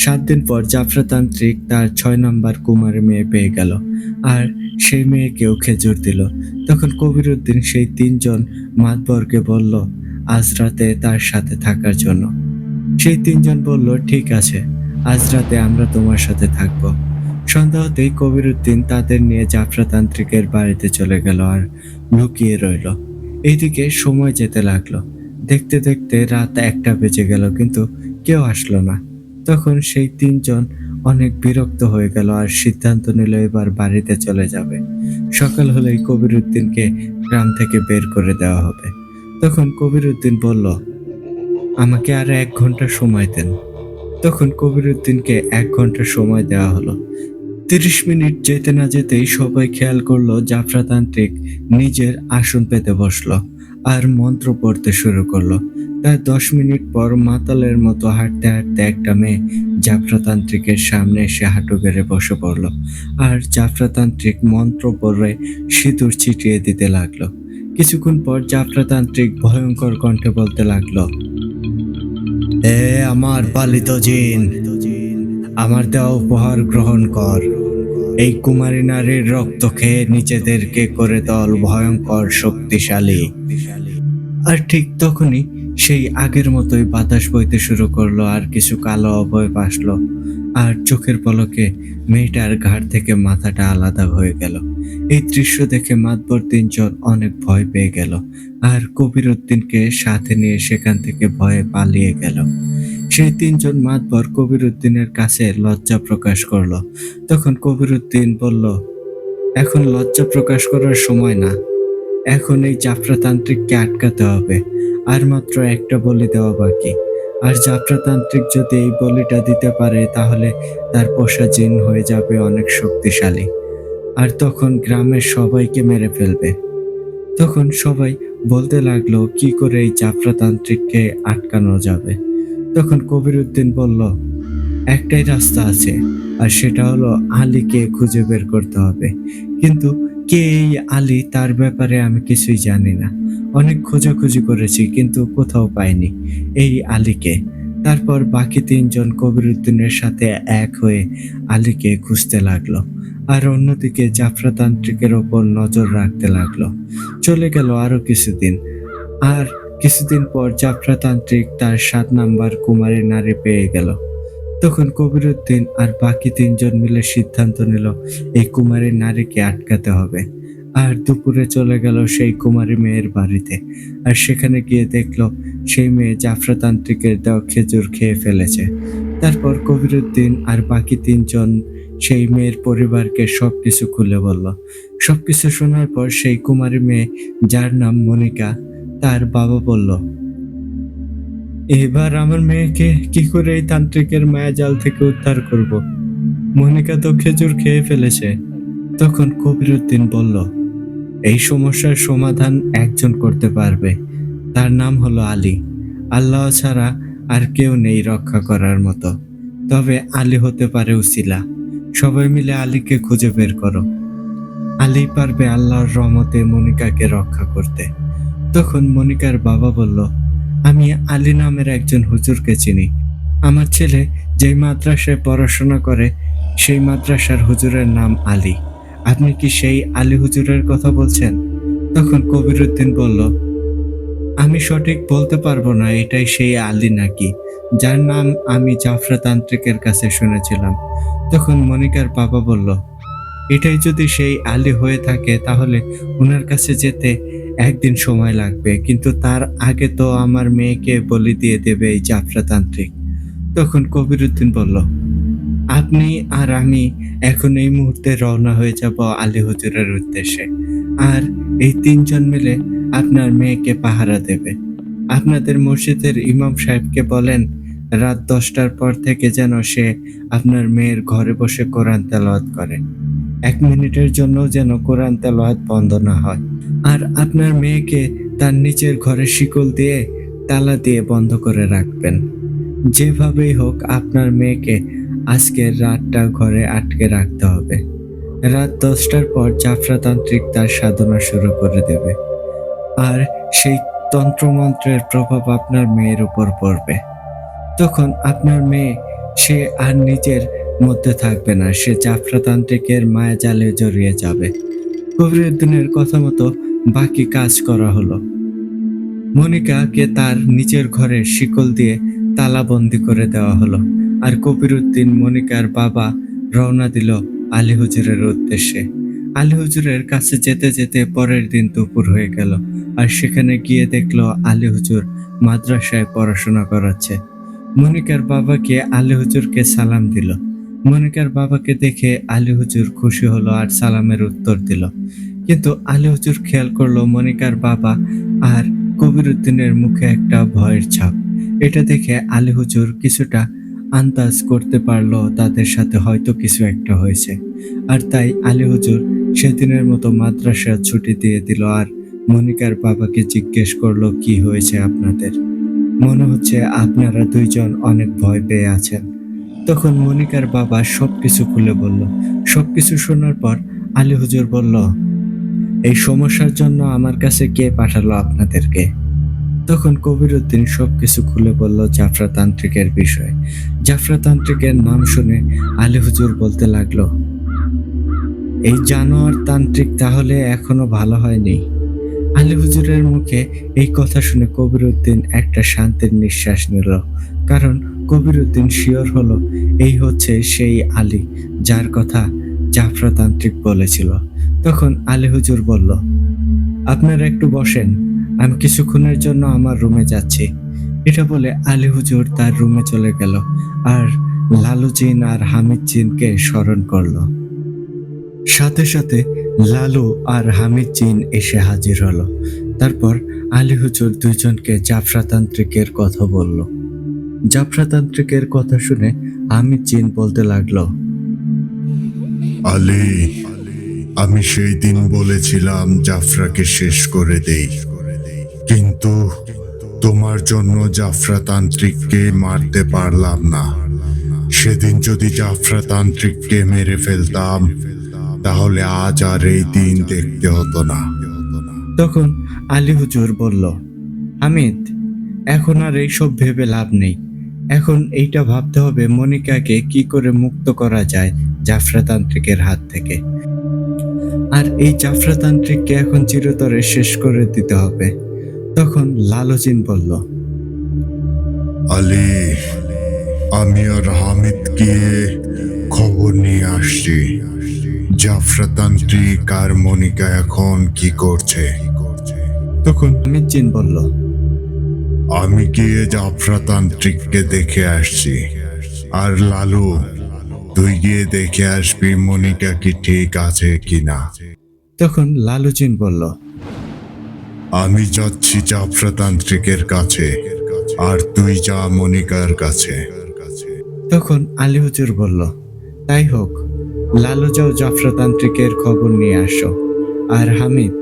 ৭ দিন পর জাফরাতান্ত্রিক তার ৬ নম্বর কুমারী মেয়ে পেয়ে গেল আর সেই মেয়েকেও খেজুর দিল। তখন কবিরউদ্দিন সেই ৩ জন মাতবরকে বলল আজ রাতে তার সাথে থাকার জন্য। সেই ৩ জন বলল, ঠিক আছে, আজ রাতে আমরা তোমার সাথে থাকবো। সন্ধ্যা হতেই কবিরউদ্দিন তাদের নিয়ে জাফরাতান্ত্রিকের বাড়িতে চলে গেল আর লুকিয়ে রইল। এইদিকে সময় যেতে লাগলো। দেখতে দেখতে রাত ১টা বেজে গেল, কিন্তু কেউ আসলো না। তখন সেই ৩ জন অনেক বিরক্ত হয়ে গেল আর সিদ্ধান্ত নিল এবার বাড়িতে চলে যাবে। সকাল হলেই কবিরউদ্দিনকে গ্রাম থেকে বের করে দেওয়া হবে। তখন কবিরউদ্দিন বলল, আমাকে আর ১ ঘন্টা সময় দেন। তখন কবিরউদ্দিনকে ১ ঘন্টা সময় দেওয়া হলো। ৩০ মিনিট যেতে না যেতেই সবাই খেয়াল করলো জাফরাতান্ত্রিক নিজের আসন পেতে বসলো আর মন্ত্র পড়তে শুরু করলো। তার ১০ মিনিট পর মাতালের মতো হাঁটতে হাঁটতে একটা মেয়ে জাফরাতান্ত্রিকের সামনে এসে হাঁটু গেড়ে বসে পড়লো আর জাফরাতান্ত্রিক মন্ত্র পড়ে সিঁদুর ছিটিয়ে দিতে লাগলো। কিছুক্ষণ পর জাফরাতান্ত্রিক ভয়ঙ্কর কণ্ঠে বলতে লাগলো, এ আমার পালিত জিন, আমার দেওয়া উপহার গ্রহণ কর। এই কুমারী নারীর রক্ত খেয়ে নিজেদেরকে করে দল ভয়ঙ্কর শক্তিশালী। আর ঠিক তখনই সেই আগের মতোই বাতাস বইতে শুরু করলো আর কিছু কালো অবয়ব আসলো আর চোখের পলকে মেয়েটার ঘাড় থেকে মাথাটা আলাদা হয়ে গেল। এই দৃশ্য দেখে মাতবর ৩ জন অনেক ভয় পেয়ে গেল আর কবিরউদ্দিনকে সাথে নিয়ে সেখান থেকে ভয়ে পালিয়ে গেল। সেই ৩ জন মাতবর কবিরউদ্দিনের কাছে লজ্জা প্রকাশ করলো। তখন কবিরউদ্দিন বলল, এখন লজ্জা প্রকাশ করার সময় না, এখন এই জাফরাতান্ত্রিককে আটকাতে হবে। আর মাত্র একটা বলি দেওয়া বাকি। আর জাফরাতান্ত্রিক যদি এই বলিটা দিতে পারে তাহলে তার পোষা জিন হয়ে যাবে অনেক শক্তিশালী। আর তখন গ্রামের সবাইকে মেরে ফেলবে। তখন সবাই বলতে লাগলো কি করে এই জাফরাতান্ত্রিককে আটকানো যাবে। তখন কবিরউদ্দিন বলল, একটাই রাস্তা আছে, আর সেটা হলো আলীকে খুঁজে বের করতে হবে। কিন্তু কে এই আলী তার ব্যাপারে আমি কিছুই জানি না। অনেক খোঁজাখুঁজি করেছি কিন্তু কোথাও পাইনি এই আলীকে। তারপর বাকি ৩ জন কবিরউদ্দিনের সাথে এক হয়ে আলীকে খুঁজতে লাগলো আর অন্যদিকে জাফরাতান্ত্রিকের ওপর নজর রাখতে লাগলো। চলে গেল আরো কিছুদিন। আর কিছুদিন পর জাফরাতান্ত্রিক তার ৭ নম্বর কুমারী নারী পেয়ে গেল। তখন কবিরউদ্দিন আর বাকি ৩ জন মিলে সিদ্ধান্ত নিল এই কুমারী নারীকে আটকাতে হবে। আর দুপুরে চলে গেল সেই কুমারী মেয়ের বাড়িতে। আর সেখানে গিয়ে দেখলো সেই মেয়ে জাফরাতান্ত্রিকের দেওয়া খেজুর খেয়ে ফেলেছে। তারপর কবিরউদ্দিন আর বাকি ৩ জন সেই মেয়ের পরিবারকে সবকিছু খুলে বলল। সবকিছু শোনার পর সেই কুমারী মেয়ে, যার নাম মনিকা, তার বাবা বলল, এবার আমার মেয়েকে কি করে এই তান্ত্রিকের মায়াজাল থেকে উদ্ধার করব? মনিকা তো খেজুর খেয়ে ফেলেছে। তখন কবিরউদ্দিন বলল, এই সমস্যার সমাধান একজন করতে পারবে। তার নাম হলো আলী। আল্লাহ ছাড়া আর কেউ নেই রক্ষা করার মতো। তবে আলী হতে পারে উসিলা। সবাই মিলে আলীকে খুঁজে বের করো। আলী পারবে আল্লাহর রহমতে মনিকাকে রক্ষা করতে। তখন মনিকার বাবা বলল, আমি আলী নামের একজন হুজুরকে চিনি। আমার ছেলে যেই মাদ্রাসায় পড়াশোনা করে সেই মাদ্রাসার হুজুরের নাম আলী। আপনি কি সেই আলী হুজুরের কথা বলছেন? তখন কবিরউদ্দিন বলল, আমি সঠিক বলতে পারবো না এটাই সেই আলী নাকি, যার নাম আমি জাফরা তান্ত্রিকের কাছে শুনেছিলাম। তখন মনিকার বাবা বলল, এটাই যদি সেই আলী হয়ে থাকে তাহলে ওনার কাছে যেতে একদিন সময় লাগবে, কিন্তু তার আগে তো আমার মেয়েকে বলি দিয়ে দেবে এই জাফরা তান্ত্রিক। তখন কবিরউদ্দিন বলল, আপনি আর আমি এখন এই মুহূর্তে রওনা হয়ে যাব আলী হুজুরের উদ্দেশ্যে। আর এই তিনজন মিলে আপনার মেয়েকে পাহারা দেবে। আপনাদের মসজিদের ইমাম সাহেবকে বলেন রাত 10টার পর থেকে যেন সে আপনার মেয়ের ঘরে বসে কোরআন তেলাওয়াত করে। 1 মিনিটের জন্য যেন কোরআন তেলাওয়াত বন্ধ না হয়। আর আপনার মেয়েকে তার নিচের ঘরে শিকল দিয়ে তালা দিয়ে বন্ধ করে রাখবেন। যেভাবেই হোক আপনার মেয়েকে আজকের রাতটা ঘরে আটকে রাখতে হবে। রাত 10টার পর জাফরাতান্ত্রিক তার সাধনা শুরু করে দেবে। আর সেই তন্ত্রমন্ত্রের প্রভাব আপনার মেয়ের উপর পড়বে। তখন আপনার মেয়ে সে আর নিজের মধ্যে থাকবে না, সে জাফরাতান্ত্রিকের মায়াজালে জড়িয়ে যাবে। কবিরউদ্দিনের কথা মতো বাকি কাজ করা হলো। মনিকাকে তার নিজের ঘরে শিকল দিয়ে তালাবন্দি করে দেওয়া হলো। আর কবিরউদ্দিন মনিকার বাবা রওনা দিল আলী হুজুরের উদ্দেশ্যে। আলী হুজুরের কাছে যেতে যেতে পরের দিন দুপুর হয়ে গেল। আর সেখানে গিয়ে দেখলো আলী হুজুর মাদ্রাসায় পড়াশোনা করাচ্ছে। মনিকার বাবাকে আলী হুজুরকে সালাম দিল। মনিকার বাবাকে দেখে আলী হুজুর খুশি হলো আর সালামের উত্তর দিল। কিন্তু আলী হুজুর খেয়াল করলো মনিকার বাবা আর কবিরউদ্দিনের মুখে একটা ভয়ের ছাপ। এটা দেখে আলী হুজুর কিছুটা আন্দাজ করতে পারলো তাদের সাথে হয়তো কিছু একটা হয়েছে। আর তাই আলী হুজুর সেদিনের মতো মাদ্রাসা ছুটি দিয়ে দিল আর মনিকার বাবাকে জিজ্ঞেস করলো, কি হয়েছে আপনাদের? মনে হচ্ছে আপনারা দুইজন অনেক ভয় পেয়ে আছেন। তখন মনিকার বাবা সবকিছু খুলে বলল। সবকিছু শোনার পর আলী হুজুর বলল, এই সমস্যার জন্য আমার কাছে কে পাঠালো আপনাদেরকে? তখন কবিরউদ্দিন সবকিছু খুলে বলল জাফরাতান্ত্রিকের বিষয়ে। জাফরাতান্ত্রিকের নাম শুনে আলী হুজুর বলতে লাগলো, এই জানোয়ার তান্ত্রিক তাহলে এখনো ভালো হয়নি। আলী হুজুরের মুখে এই কথা শুনে কবিরউদ্দিন একটা শান্তির নিঃশ্বাস নিল, কারণ কবিরউদ্দিন শিওর হলো এই হচ্ছে সেই আলী যার কথা জাফরাতান্ত্রিক বলেছিল। তখন আলী হুজুর বলল, আপনারা একটু বসেন, আমি কিছুক্ষণের জন্য আমার রুমে যাচ্ছি। এটা বলে আলী হুজুর তার রুমে চলে গেল আর লালু জিন আর হামিদ জিনকে স্মরণ করলো। সাথে সাথে লালু আর হামিদ জিন এসে হাজির হলো। তারপর আলী হুজুর দুইজনকে জাফরাতান্ত্রিকের কথা বলল। জাফরাতান্ত্রিকের কথা শুনে হামিদ জিন বলতে লাগলো, আলী, আমি সেই দিন বলেছিলাম জাফরাকে শেষ করে দেই, কিন্তু তোমার জন্য জাফরা তান্ত্রিককে মারতে পারলাম না। সেদিন যদি জাফরা তান্ত্রিককে মেরে ফেলতাম তাহলে আজ আর এই দিন দেখতে হতো না। তখন আলী হুজুর বলল, হামিদ, এখন আর এইসব ভেবে লাভ নেই। এখন এইটা ভাবতে হবে মনিকাকে কি করে মুক্ত করা যায় জাফরাতান্ত্রিকের হাত থেকে। আর এই জাফরাতান্ত্রিককে এখন চিরতরে শেষ করে দিতে হবে। তখন লালুজিন বলল, আলী, আমি আর হামিদ গিয়ে খবর নিয়ে আসছি জাফরা তান্ত্রিক আর মনিকা এখন কি করছে। তখন হামিদ জিন বলল, আমি গিয়ে জাফরা তান্ত্রিককে দেখে আসছি। আর লালু, তুই গিয়ে দেখে আসবি মনিকা কি ঠিক আছে কিনা। তখন লালুজিন বলল, আমি যাচ্ছি জাফরা তান্ত্রিকের কাছে। আর তুই যা মনিকার কাছে। তখন আলী হুজুর বলল, তাই হোক, লালু যাও জাফরাতান্ত্রিকের খবর নিয়ে আসো, আর হামিদ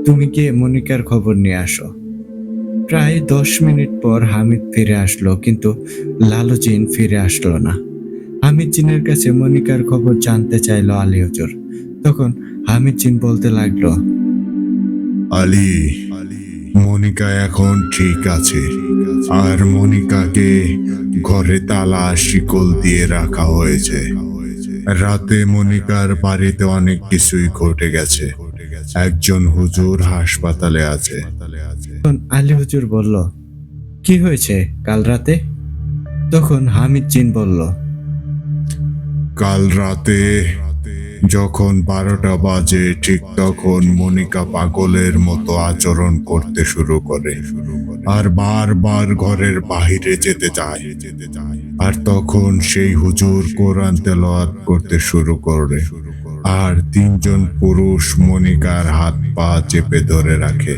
তুমি গিয়ে মনিকার খবর নিয়ে আসো। প্রায় 10 মিনিট পর হামিদ ফিরে আসলো, কিন্তু লালু জিন ফিরে আসলো না। হামিদ জিনের কাছে মনিকার খবর জানতে চাইলো আলী হুজুর। তখন হামিদ জিন বলতে লাগলো, আলী, মনিকা এখন ঠিক আছে, আর মনিকাকে ঘরে তালা শিকল দিয়ে রাখা হয়েছে। রাতে মনিকার বাড়িতে অনেক কিছুই ঘটে গেছে। একজন হুজুর হাসপাতালে আছে। তখন আলী হুজুর বলল, কি হয়েছে কাল রাতে? তখন হামিদ জিন বলল, কাল রাতে যখন 12টা বাজে, ঠিক তখন মনিকা পাগলের মতো আচরণ করতে শুরু করে আর বারবার ঘরের বাহিরে যেতে চায়। আর তখন সেই হুজুর কোরআন তেলাওয়াত করতে শুরু করে, আর 3জন পুরুষ মনিকার হাত পা চেপে ধরে রাখে।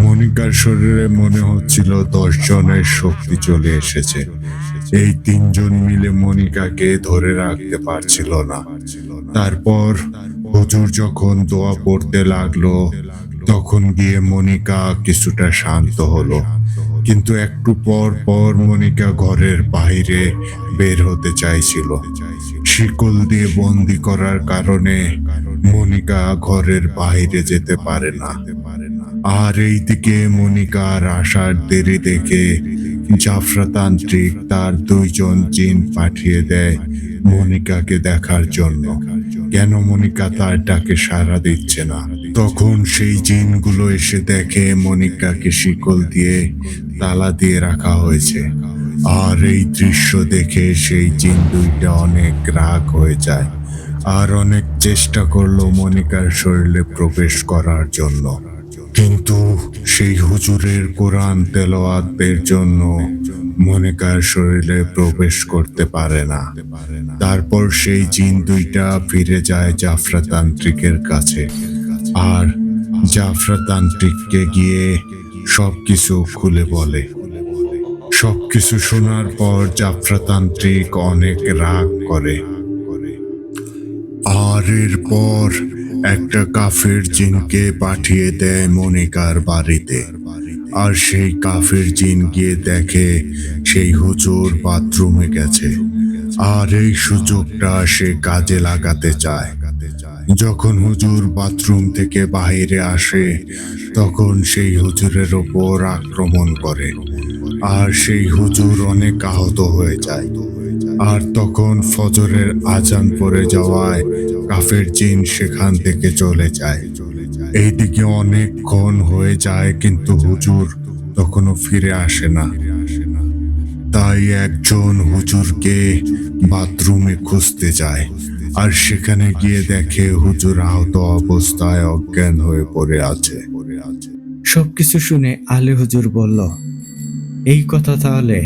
মনিকার শরীরে মনে হচ্ছিল 10 জনের শক্তি চলে এসেছে। এই 3জন মিলে মনিকাকে ধরে রাখতে পারছিল না। তারপর হুজুর যখন দোয়া পড়তে লাগলো, তখন গিয়ে মনিকা কিছুটা শান্ত হলো। কিন্তু একটু পর পর মনিকা ঘরের বাইরে বের হতে চাইছিল। শিকল দিয়ে বন্দি করার কারণে মনিকা ঘরের বাইরে যেতে পারে না। আর এইদিকে মনিকার আসার দেরি দেখে জাফরাতান্ত্রিক তার 2জন জিন পাঠিয়ে দেয় মনিকাকে দেখার জন্য, কেন মনিকা তার ডাকে সাড়া দিচ্ছে না। তখন সেই জিনগুলো এসে দেখে মনিকাকে শিকল দিয়ে তালা দিয়ে রাখা হয়েছে। আর এই দৃশ্য দেখে সেই জিন 2টা অনেক রাগ হয়ে যায়, আর অনেক চেষ্টা করলো মনিকার শরীরে প্রবেশ করার জন্য, কিন্তু সেই হুজুরের কোরআন তেলাওয়াতের জন্য মনিকার শরীরে প্রবেশ করতে পারে না। তারপর সেই জিন 2টা ফিরে যায় জাফরাতান্ত্রিকের কাছে, আর জাফরাতান্ত্রিককে গিয়ে সবকিছু খুলে বলে। সবকিছু শোনার পর জাফরাতান্ত্রিক অনেক রাগ করে, আর এরপর একটা কাফের জিনকে পাঠিয়ে দেয় মনিকার বাড়িতে। আর সেই কাফের জিন গিয়ে দেখে সেই হুজুর বাথরুমে গেছে, আর এই সুযোগটা সে কাজে লাগাতে চায়। যখন হুজুর বাথরুম থেকে বাইরে আসে, তখন সেই হুজুরের ওপর আক্রমণ করে, আর সেই হুজুর অনেক আহত হয়ে যায়। আর তখন ফজরের আজান পড়ে যাওয়ায় কাফের জিন সেখান থেকে চলে যায়। এইদিকে অনেকক্ষণ হয়ে যায়, কিন্তু হুজুর তখনও ফিরে আসে না। তাই একজন হুজুরকে বাথরুমে খুঁজতে যায়, আর সেখানে গিয়ে দেখে হুজুর আহত অবস্থায় অজ্ঞান হয়ে পড়ে আছে। সবকিছু শুনে আলী হুজুর বলল, এই কথা তাহলে?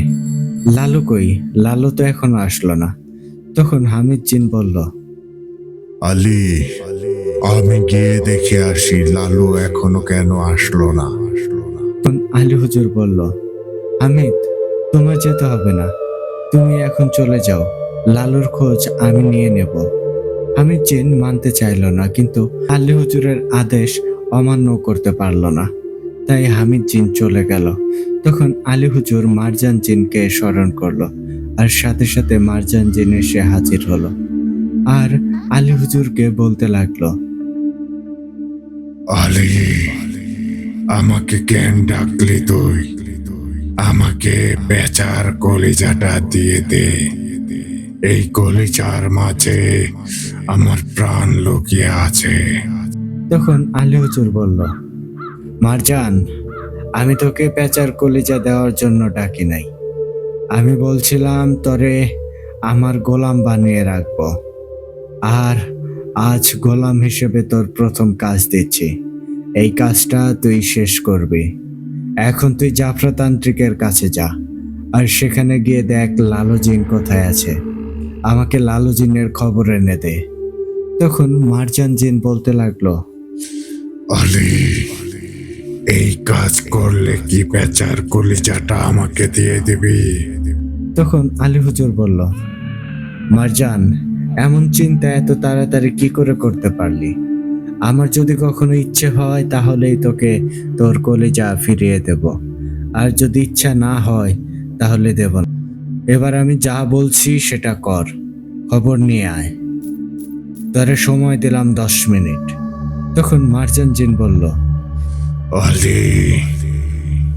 লালু কই? লালু তো এখনো আসলো না। তখন হামিদ জিন বলল, আলী, আমি গিয়ে দেখে আসি লালু এখনো কেন আসলো না। তখন আলী হুজুর বলল, হামিদ, তোমার যেতে হবে না, তুমি এখন চলে যাও, লালুর খোঁজ আমি নিয়ে নেব। হামিদ জিন মানতে চাইল না, কিন্তু আলী হুজুরের আদেশ অমান্য করতে পারল না। তাই হামিদ জিন চলে গেল। তখন আলী হুজুর মারজান জিনকে স্মরণ করলো, আর সাথে সাথে মারজান জিন এসে হাজির হলো, আর আলী হুজুরকে বলতে লাগলো, আলী, আমাকে কেন ডাকলি তুই? আমাকে বেচার কলিজাটা দিয়ে দে। এই কলিজার মাঝে আমার প্রাণ লুকিয়ে আছে। তখন আলী হুজুর বলল, মারজান, আমি তোকে পেঁচার কলিজা দেওয়ার জন্য ডাকি নাই। আমি বলছিলাম তরে আমার গোলাম বানিয়ে রাখবো, আর আজ গোলাম হিসেবে তোর প্রথম কাজ দিচ্ছি। এই কাজটা তুই শেষ করবি। এখন তুই জাফরাতান্ত্রিকের কাছে যা, আর সেখানে গিয়ে দেখ লালু জিন কোথায় আছে। আমাকে লালু জিনের খবর এনে দে। তখন মারজান জিন বলতে লাগলো, আলী, এই কাজ করলে কি পেঁচার কলিজাটা আমাকে দিয়ে দিবি? তখন আলী হুজুর বলল, মারজান, এমন চিন্তা এত তাড়াতাড়ি কি করে করতে পারলি? আমার যদি কখনো ইচ্ছে হয় তাহলেই তোকে তোর কলিজা ফিরিয়ে দেব, আর যদি ইচ্ছা না হয় তাহলে দেব না। এবার আমি যা বলছি সেটা কর, খবর নিয়ে আয়। তোরে সময় দিলাম 10 মিনিট। তখন মারজান জিন বলল, আলী,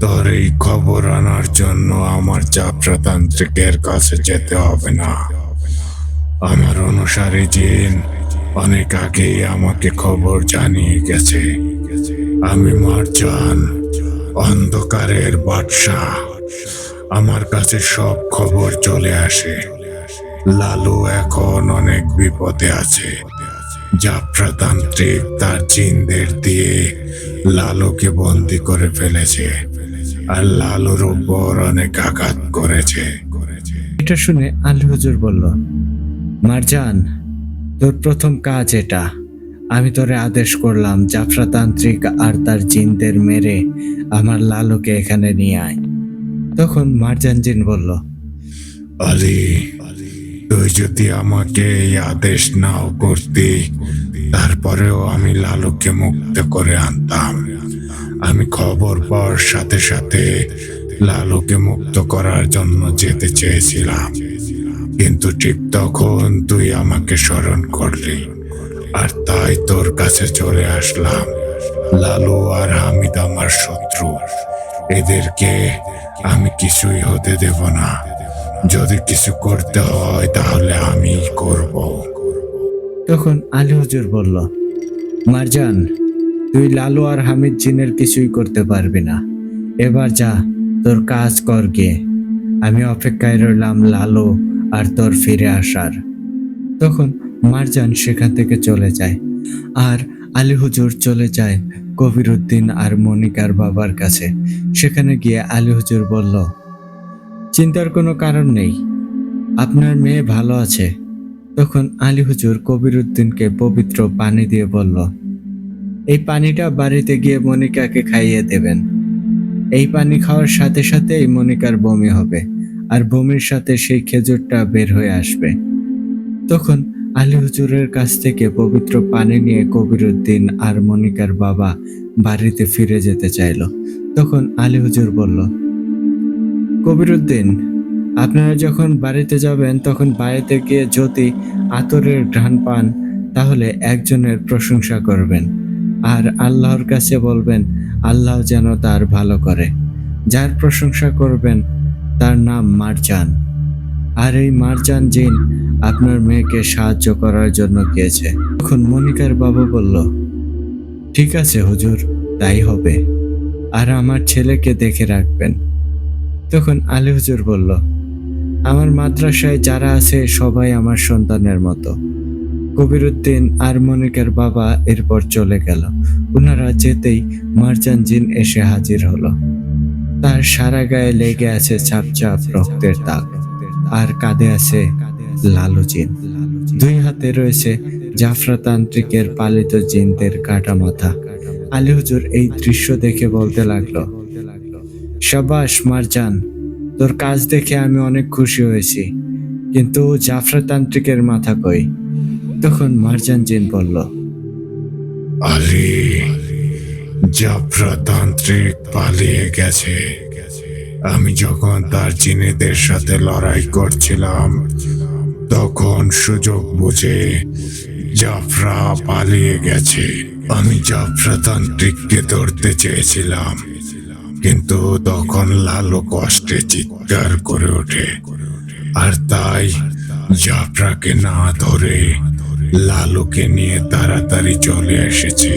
তোর এই খবর আনার জন্য আমার যাত্রাতান্ত্রিকের কাছে যেতে হবে না। আমার অনুসারী জিন অনেক আগেই আমাকে খবর জানিয়ে গেছে। আমি মারজান, অন্ধকারের বাদশাহ। আমার কাছে সব খবর চলে আসে। লালু এখন অনেক বিপদে আছে। যাত্রাতান্ত্রিক তার জিনদের দিয়ে লালুকে বন্দি করে ফেলেছে, আর লালুর উপর অনেক আঘাত করেছে। এটা শুনে আলী হুজুর বলল, মারজান, তোর প্রথম কাজ এটা। আমি তোরে আদেশ করলাম জাফরাতান্ত্রিক আর তার জিনদের মেরে আমার লালুকে এখানে নিয়ে আয়। তখন মারজান জিন বলল, আলী, তুই যদি আমাকে এই আদেশ নাও করতি, তারপরেও আমি লালুকে মুক্ত করে আনতাম। আমি খবর পাওয়ার সাথে সাথে লালুকে মুক্ত করার জন্য যেতে চেয়েছিলাম, কিন্তু ঠিক তখন তুই আমাকে স্মরণ করলি, আর তাই তোর কাছে চলে আসলাম। লালু আর হামিদ আমার শত্রু। এদেরকে আমি কিছুই হতে দেব না। যদি কিছু করতে হয় তাহলে আমি করব। তখন আলী হুজুর বলল, মারজান, তুই লালু আর হামিদ জিনের কিছুই করতে পারবি না। এবার যা, তোর কাজ কর গিয়ে। আমি অপেক্ষায় রইলাম লালু আর তোর ফিরে আসার। তখন মারজান সেখান থেকে চলে যায়, আর আলী হুজুর চলে যায় কবির উদ্দিন আর মনিকার বাবার কাছে। সেখানে গিয়ে আলী হুজুর বলল, চিন্তার কোনো কারণ নেই, আপনার মেয়ে ভালো আছে। তখন আলী হুজুর কবির উদ্দিনকে পবিত্র পানি দিয়ে বলল, এই পানিটা বাড়িতে গিয়ে মনিকাকে খাইয়ে দেবেন। এই পানি খাওয়ার সাথে সাথেই মনিকার বমি হবে, আর বমির সাথে সেই খেজুরটা বের হয়ে আসবে। তখন আলী হুজুরের কাছ থেকে পবিত্র পানি নিয়ে কবির উদ্দিন আর মনিকার বাবা বাড়িতে ফিরে যেতে চাইল। তখন আলী হুজুর বলল, কবির উদ্দিন, আপনারা যখন বাড়িতে যাবেন তখন বাড়িতে গিয়ে যদি আতরের ঘ্রাণ পান তাহলে একজনের প্রশংসা করবেন, আর আল্লাহর কাছে বলবেন আল্লাহ যেন তার ভালো করে। যার প্রশংসা করবেন তার নাম মারজান, আর এই মারজান জিন আপনার মেয়েকে সাহায্য করার জন্য গিয়েছে। তখন মনিকার বাবা বলল, ঠিক আছে হুজুর, তাই হবে, আর আমার ছেলেকে দেখে রাখবেন। তখন আলী হুজুর বলল, আমার মাদ্রাসায় যারা আছে সবাই আমার সন্তানের মতো। কবির উদ্দিন আর মনিকার বাবা এরপর চলে গেল। ওনারা যেতেই মারজান জিন এসে হাজির হলো। তার সারা গায়ে লেগে আছে চাপ চাপ রক্তের দাগ, আর কাঁধে আছে লালু জিন। দুই হাতে রয়েছে জাফরাতান্ত্রিকের পালিত জিনদের কাটা মাথা। আলী হুজুর এই দৃশ্য দেখে বলতে লাগলো, শাবাশ মারজান, তোর কাজ দেখে আমি অনেক খুশি হয়েছি, কিন্তু জাফরাতান্ত্রিকের মাথা কই? তখন মারজান জিন বলল, আলী, যাত্রাতান্ত্রিক পালিয়ে গেছে। আমি যখন তার জিনেদের সাথে লড়াই করছিলাম তখন সুযোগ বুঝে জাফরা পালিয়ে গেছে। আমি জাফরাতান্ত্রিককে ধরতে চেয়েছিলাম, কিন্তু তখন লালু কষ্টে চিৎকার করে ওঠে, আর তাই জাফরাকে না ধরে লালুকে নিয়ে তাড়াতাড়ি চলে এসেছে।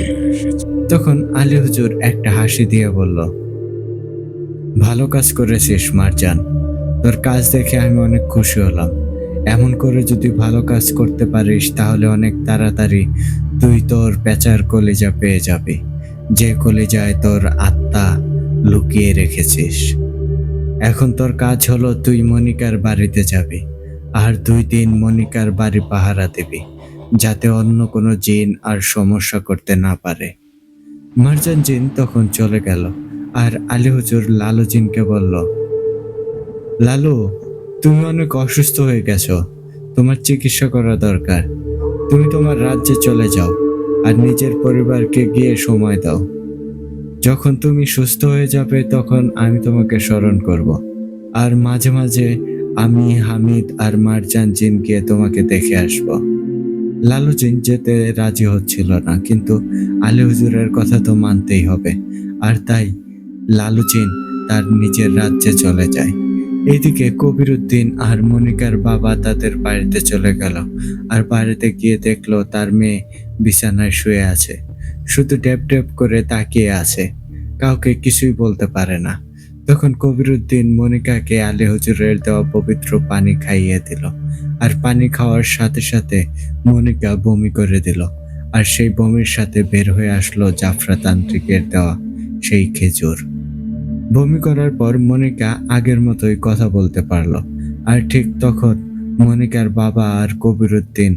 তখন আলী হুজুর একটা হাসি দিয়ে বলল, ভালো কাজ করেছিস মারজান, তোর কাজ দেখে আমি অনেক খুশি হলাম। এমন করে যদি ভালো কাজ করতে পারিস তাহলে অনেক তাড়াতাড়ি তুই তোর পেঁচার কলিজা পেয়ে যাবি, যে কলিজায় তোর আত্মা লুকিয়ে রেখেছিস। এখন তোর কাজ হলো তুই মনিকার বাড়িতে যাবি, আর 2 দিন মনিকার বাড়ি পাহারা দিবি, যাতে অন্য কোনো জিন আর সমস্যা করতে না পারে। মারজান জিন তখন চলে গেল আর আলী হুজুর লালু জিনকে বলল, লালু, তুমি অনেক অসুস্থ হয়ে গেছো, তোমার চিকিৎসা করা দরকার। তুমি তোমার রাজ্যে চলে যাও আর নিজের পরিবারকে গিয়ে সময় দাও। যখন তুমি সুস্থ হয়ে যাবে তখন আমি তোমাকে স্মরণ করব। আর মাঝে মাঝে আমি, হামিদ আর মারজান জিন গিয়ে তোমাকে দেখে আসব। লালু জিন যেতে রাজি হচ্ছিল না, কিন্তু আলী হুজুরের কথা তো মানতেই হবে। আর তাই লালু জিন তার নিজের রাজ্যে চলে যায়। এইদিকে কবিরউদ্দিন আর মনিকার বাবা তাদের বাড়িতে চলে গেল, আর বাড়িতে গিয়ে দেখলো তার মেয়ে বিছানায় শুয়ে আছে, শুধু ড্যাব ড্যাব করে তাকিয়ে আছে, কাউকে কিছুই বলতে পারে না। তখন কবিরউদ্দিন মনিকাকে আলী হুজুরের দেওয়া পবিত্র পানি খাইয়ে দিল, আর পানি খাওয়ার সাথে সাথে মনিকা বমি করে দিল, আর সেই বমির সাথে বের হয়ে আসলো জাফরা তান্ত্রিকের দেওয়া সেই খেজুর। বমি করার পর মনিকা আগের মতোই কথা বলতে পারলো। আর ঠিক তখন মনিকার বাবা আর কবিরউদ্দিন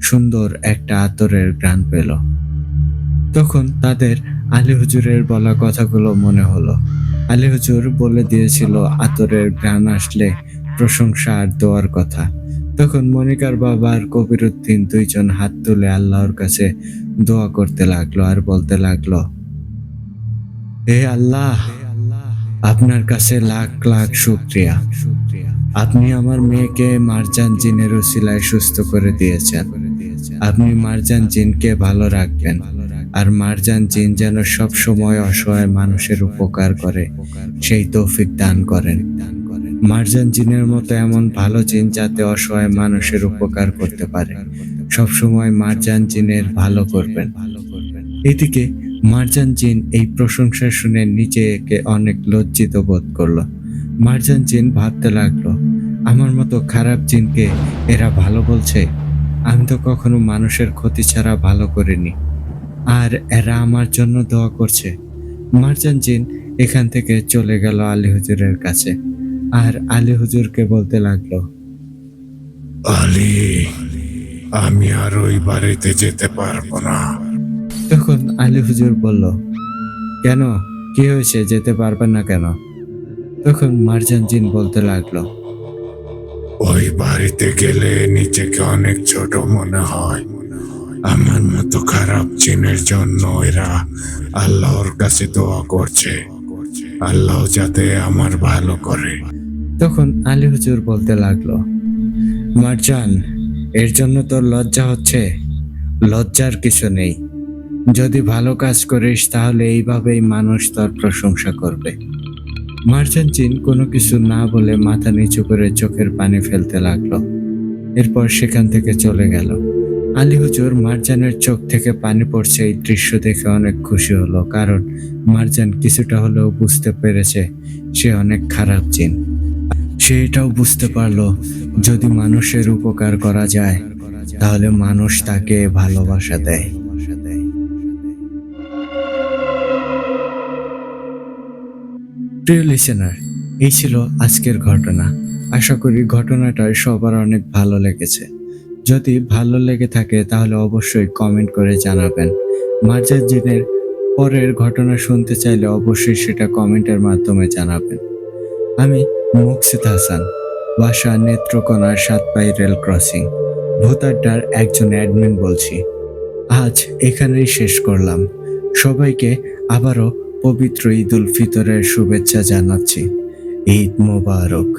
সুন্দর একটা আতরের ঘ্রাণ পেল। তখন তাদের আলী হুজুরের বলা কথাগুলো মনে হলো। আলী হুজুর বলে দিয়েছিল আতরের ঘ্রাণ আসলে প্রশংসা আর দোয়ার কথা। তখন মনিকার বাবা আর কবিরউদ্দিন দুইজন হাত তুলে আল্লাহর কাছে দোয়া করতে লাগলো আর বলতে লাগলো, হে আল্লাহ, আপনার কাছে লাখ লাখ শুকরিয়া। আপনি আমার মেয়েকে মারজান জিনের উসিলায় সুস্থ করে দিয়েছেন। আপনি মারজান জিনকে ভালো রাখবেন, আর মারজান জিন যেন সব সময় অসহায় মানুষের উপকার করে সেই তৌফিক দান করেন। মারজান জিনের মতো এমন ভালো জিন যাতে অসহায় মানুষের উপকার করতে পারে, সবসময় মারজান জিনের ভালো করবেন। এদিকে মারজান জিন এই প্রশংসা শুনে নিজেকে অনেক লজ্জিত বোধ করলো। মারজান জিন ভাবতে লাগলো, আমার মতো খারাপ জিনকে এরা ভালো বলছে। আমি তো কখনো মানুষের ক্ষতি ছাড়া ভালো করিনি, আর এরা আমার জন্য দোয়া করছে। মারজান জিন এখান থেকে চলে গেল আলী হুজুরের কাছে, আর আলী হুজুরকে বলতে লাগলো, আলী, আমি আর ওই বাড়িতে যেতে পারবো না। তখন আলী হুজুর বলল, কেন, কি হয়েছে, যেতে পারবেন না কেন? তখন মারজান জিন বলতে লাগলো, ওই বাড়িতে গেলে নিজেকে অনেক ছোট মনে হয়। আমার মতো খারাপ জিনের জন্য এরা আল্লাহর কাছে দোয়া করছে, আল্লাহ যাতে আমার ভালো করে। তখন আলী হুজুর বলতে লাগলো, মারজান, এর জন্য তোর লজ্জা হচ্ছে? লজ্জার কিছু নেই। যদি ভালো কাজ করিস তাহলে এইভাবেই মানুষ তোর প্রশংসা করবে। মারজান জিন কোনো কিছু না বলে মাথা নিচু করে চোখের পানি ফেলতে লাগলো। এরপর সেখান থেকে চলে গেল। আলী হুজুর মারজানের চোখ থেকে পানি পড়ছে এই দৃশ্য দেখে অনেক খুশি হলো, কারণ মারজান কিছুটা হলেও বুঝতে পেরেছে সে অনেক খারাপ জিন। সে এটাও বুঝতে পারলো যদি মানুষের উপকার করা যায় তাহলে মানুষ তাকে ভালোবাসা দেয়। প্রিয় লিসেনার, এই ছিল আজকের ঘটনা। আশা করি ঘটনাটা সবার অনেক ভালো লেগেছে। যদি ভালো লেগে থাকে তাহলে অবশ্যই কমেন্ট করে জানাবেন। মারজান জিনের পরের ঘটনা শুনতে চাইলে অবশ্যই সেটা কমেন্টের মাধ্যমে জানাবেন। আমি মুকসিদ হাসান, বাসা নেত্রকোনার সাতপাই রেল ক্রসিং, ভোতাড্ডার একজন অ্যাডমিন বলছি। আজ এখানেই শেষ করলাম। সবাইকে আবারও পবিত্র ঈদ উল ফিতরের শুভেচ্ছা জানাচ্ছি। ঈদ মোবারক।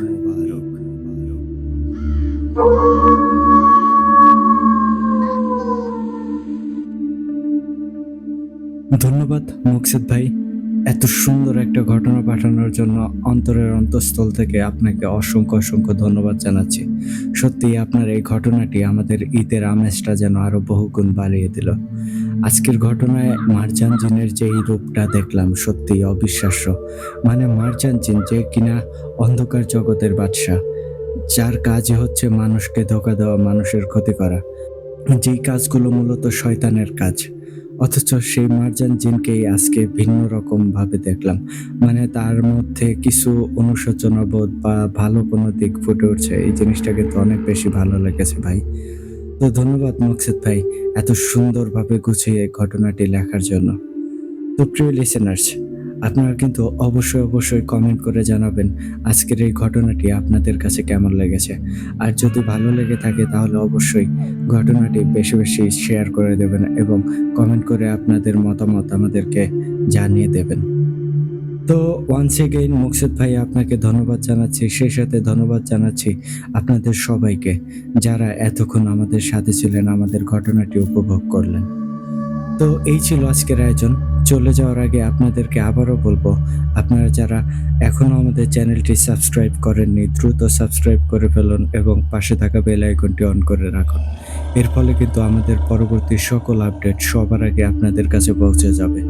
ধন্যবাদ মুকসিদ ভাই, এত সুন্দর একটা ঘটনা পাঠানোর জন্য অন্তরের অন্তঃস্থল থেকে আপনাকে অসংখ্য অসংখ্য ধন্যবাদ জানাচ্ছি। সত্যি আপনার এই ঘটনাটি আমাদের ঈদের আমেজটা যেন আরো বহুগুণ বাড়িয়ে দিল। আজকের ঘটনায় মারজান জিনের যে এই রূপটা দেখলাম সত্যি অবিশ্বাস্য। মানে মারজান জিন যে কিনা অন্ধকার জগতের বাদশা, যার কাজই হচ্ছে মানুষকে ধোঁকা দেওয়া, মানুষের ক্ষতি করা, যেই কাজগুলো মূলত শয়তানের কাজ, অথচ সেই মারজান জিনকেই আজকে ভিন্ন রকম ভাবে দেখলাম। মানে তার মধ্যে কিছু অনুশোচনা বোধ বা ভালো কোনো দিক ফুটে উঠছে। এই জিনিসটা কিন্তু অনেক বেশি ভালো লেগেছে ভাই। তো ধন্যবাদ মুকসিদ ভাই এত সুন্দরভাবে গুছিয়ে ঘটনাটি লেখার জন্য। তো প্রিয় লিসেনার্স, আপনারা কিন্তু অবশ্যই কমেন্ট করে জানাবেন আজকের এই ঘটনাটি আপনাদের কাছে কেমন লেগেছে। আর যদি ভালো লেগে থাকে তাহলে অবশ্যই ঘটনাটি বেশি শেয়ার করে দেবেন এবং কমেন্ট করে আপনাদের মতামত আমাদেরকে জানিয়ে দেবেন। তো ওয়ান্স এগেইন মুকসেদ ভাই আপনাকে ধন্যবাদ জানাচ্ছি। সেই সাথে ধন্যবাদ জানাচ্ছি আপনাদের সবাইকে যারা এতক্ষণ আমাদের সাথে ছিলেন, আমাদের ঘটনাটি উপভোগ করলেন। তো এই ছিল আজকের আয়োজন। চলে যাওয়ার আগে আপনাদেরকে আবারও বলবো, আপনারা যারা এখনো আমাদের চ্যানেলটি সাবস্ক্রাইব করেননি, দ্রুত সাবস্ক্রাইব করে ফেলুন এবং পাশে থাকা বেল আইকনটি অন করে রাখুন। এর ফলে কিন্তু আমাদের পরবর্তী সকল আপডেট সবার আগে আপনাদের কাছে পৌঁছে যাবে।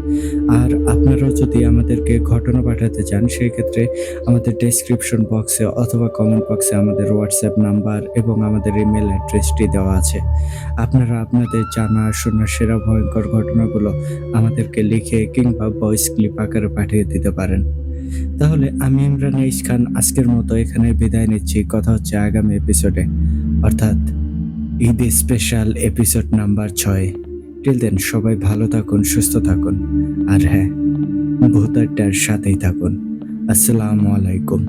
আর আপনারাও যদি আমাদেরকে ঘটনা পাঠাতে চান, সেই ক্ষেত্রে আমাদের ডেসক্রিপশন বক্সে অথবা কমেন্ট বক্সে আমাদের হোয়াটসঅ্যাপ নাম্বার এবং আমাদের ইমেল অ্যাড্রেসটি দেওয়া আছে। আপনারা আপনাদের জানা শোনা সেরা ভয়ঙ্কর ঘটনাগুলো আমাদেরকে লিখে কিংবা ভয়েস ক্লিপ আকারে পাঠিয়ে দিতে পারেন। তাহলে আমি ইমরান এইচ খান আজকের মতো এখানে বিদায় নিচ্ছি। কথা হচ্ছে আগামী এপিসোডে, অর্থাৎ Eid special episode number 6। Till then সবাই ভালো থাকুন, সুস্থ থাকুন। আর হ্যাঁ, ভূত আড্ডার সাথেই থাকুন। আসসালামু আলাইকুম।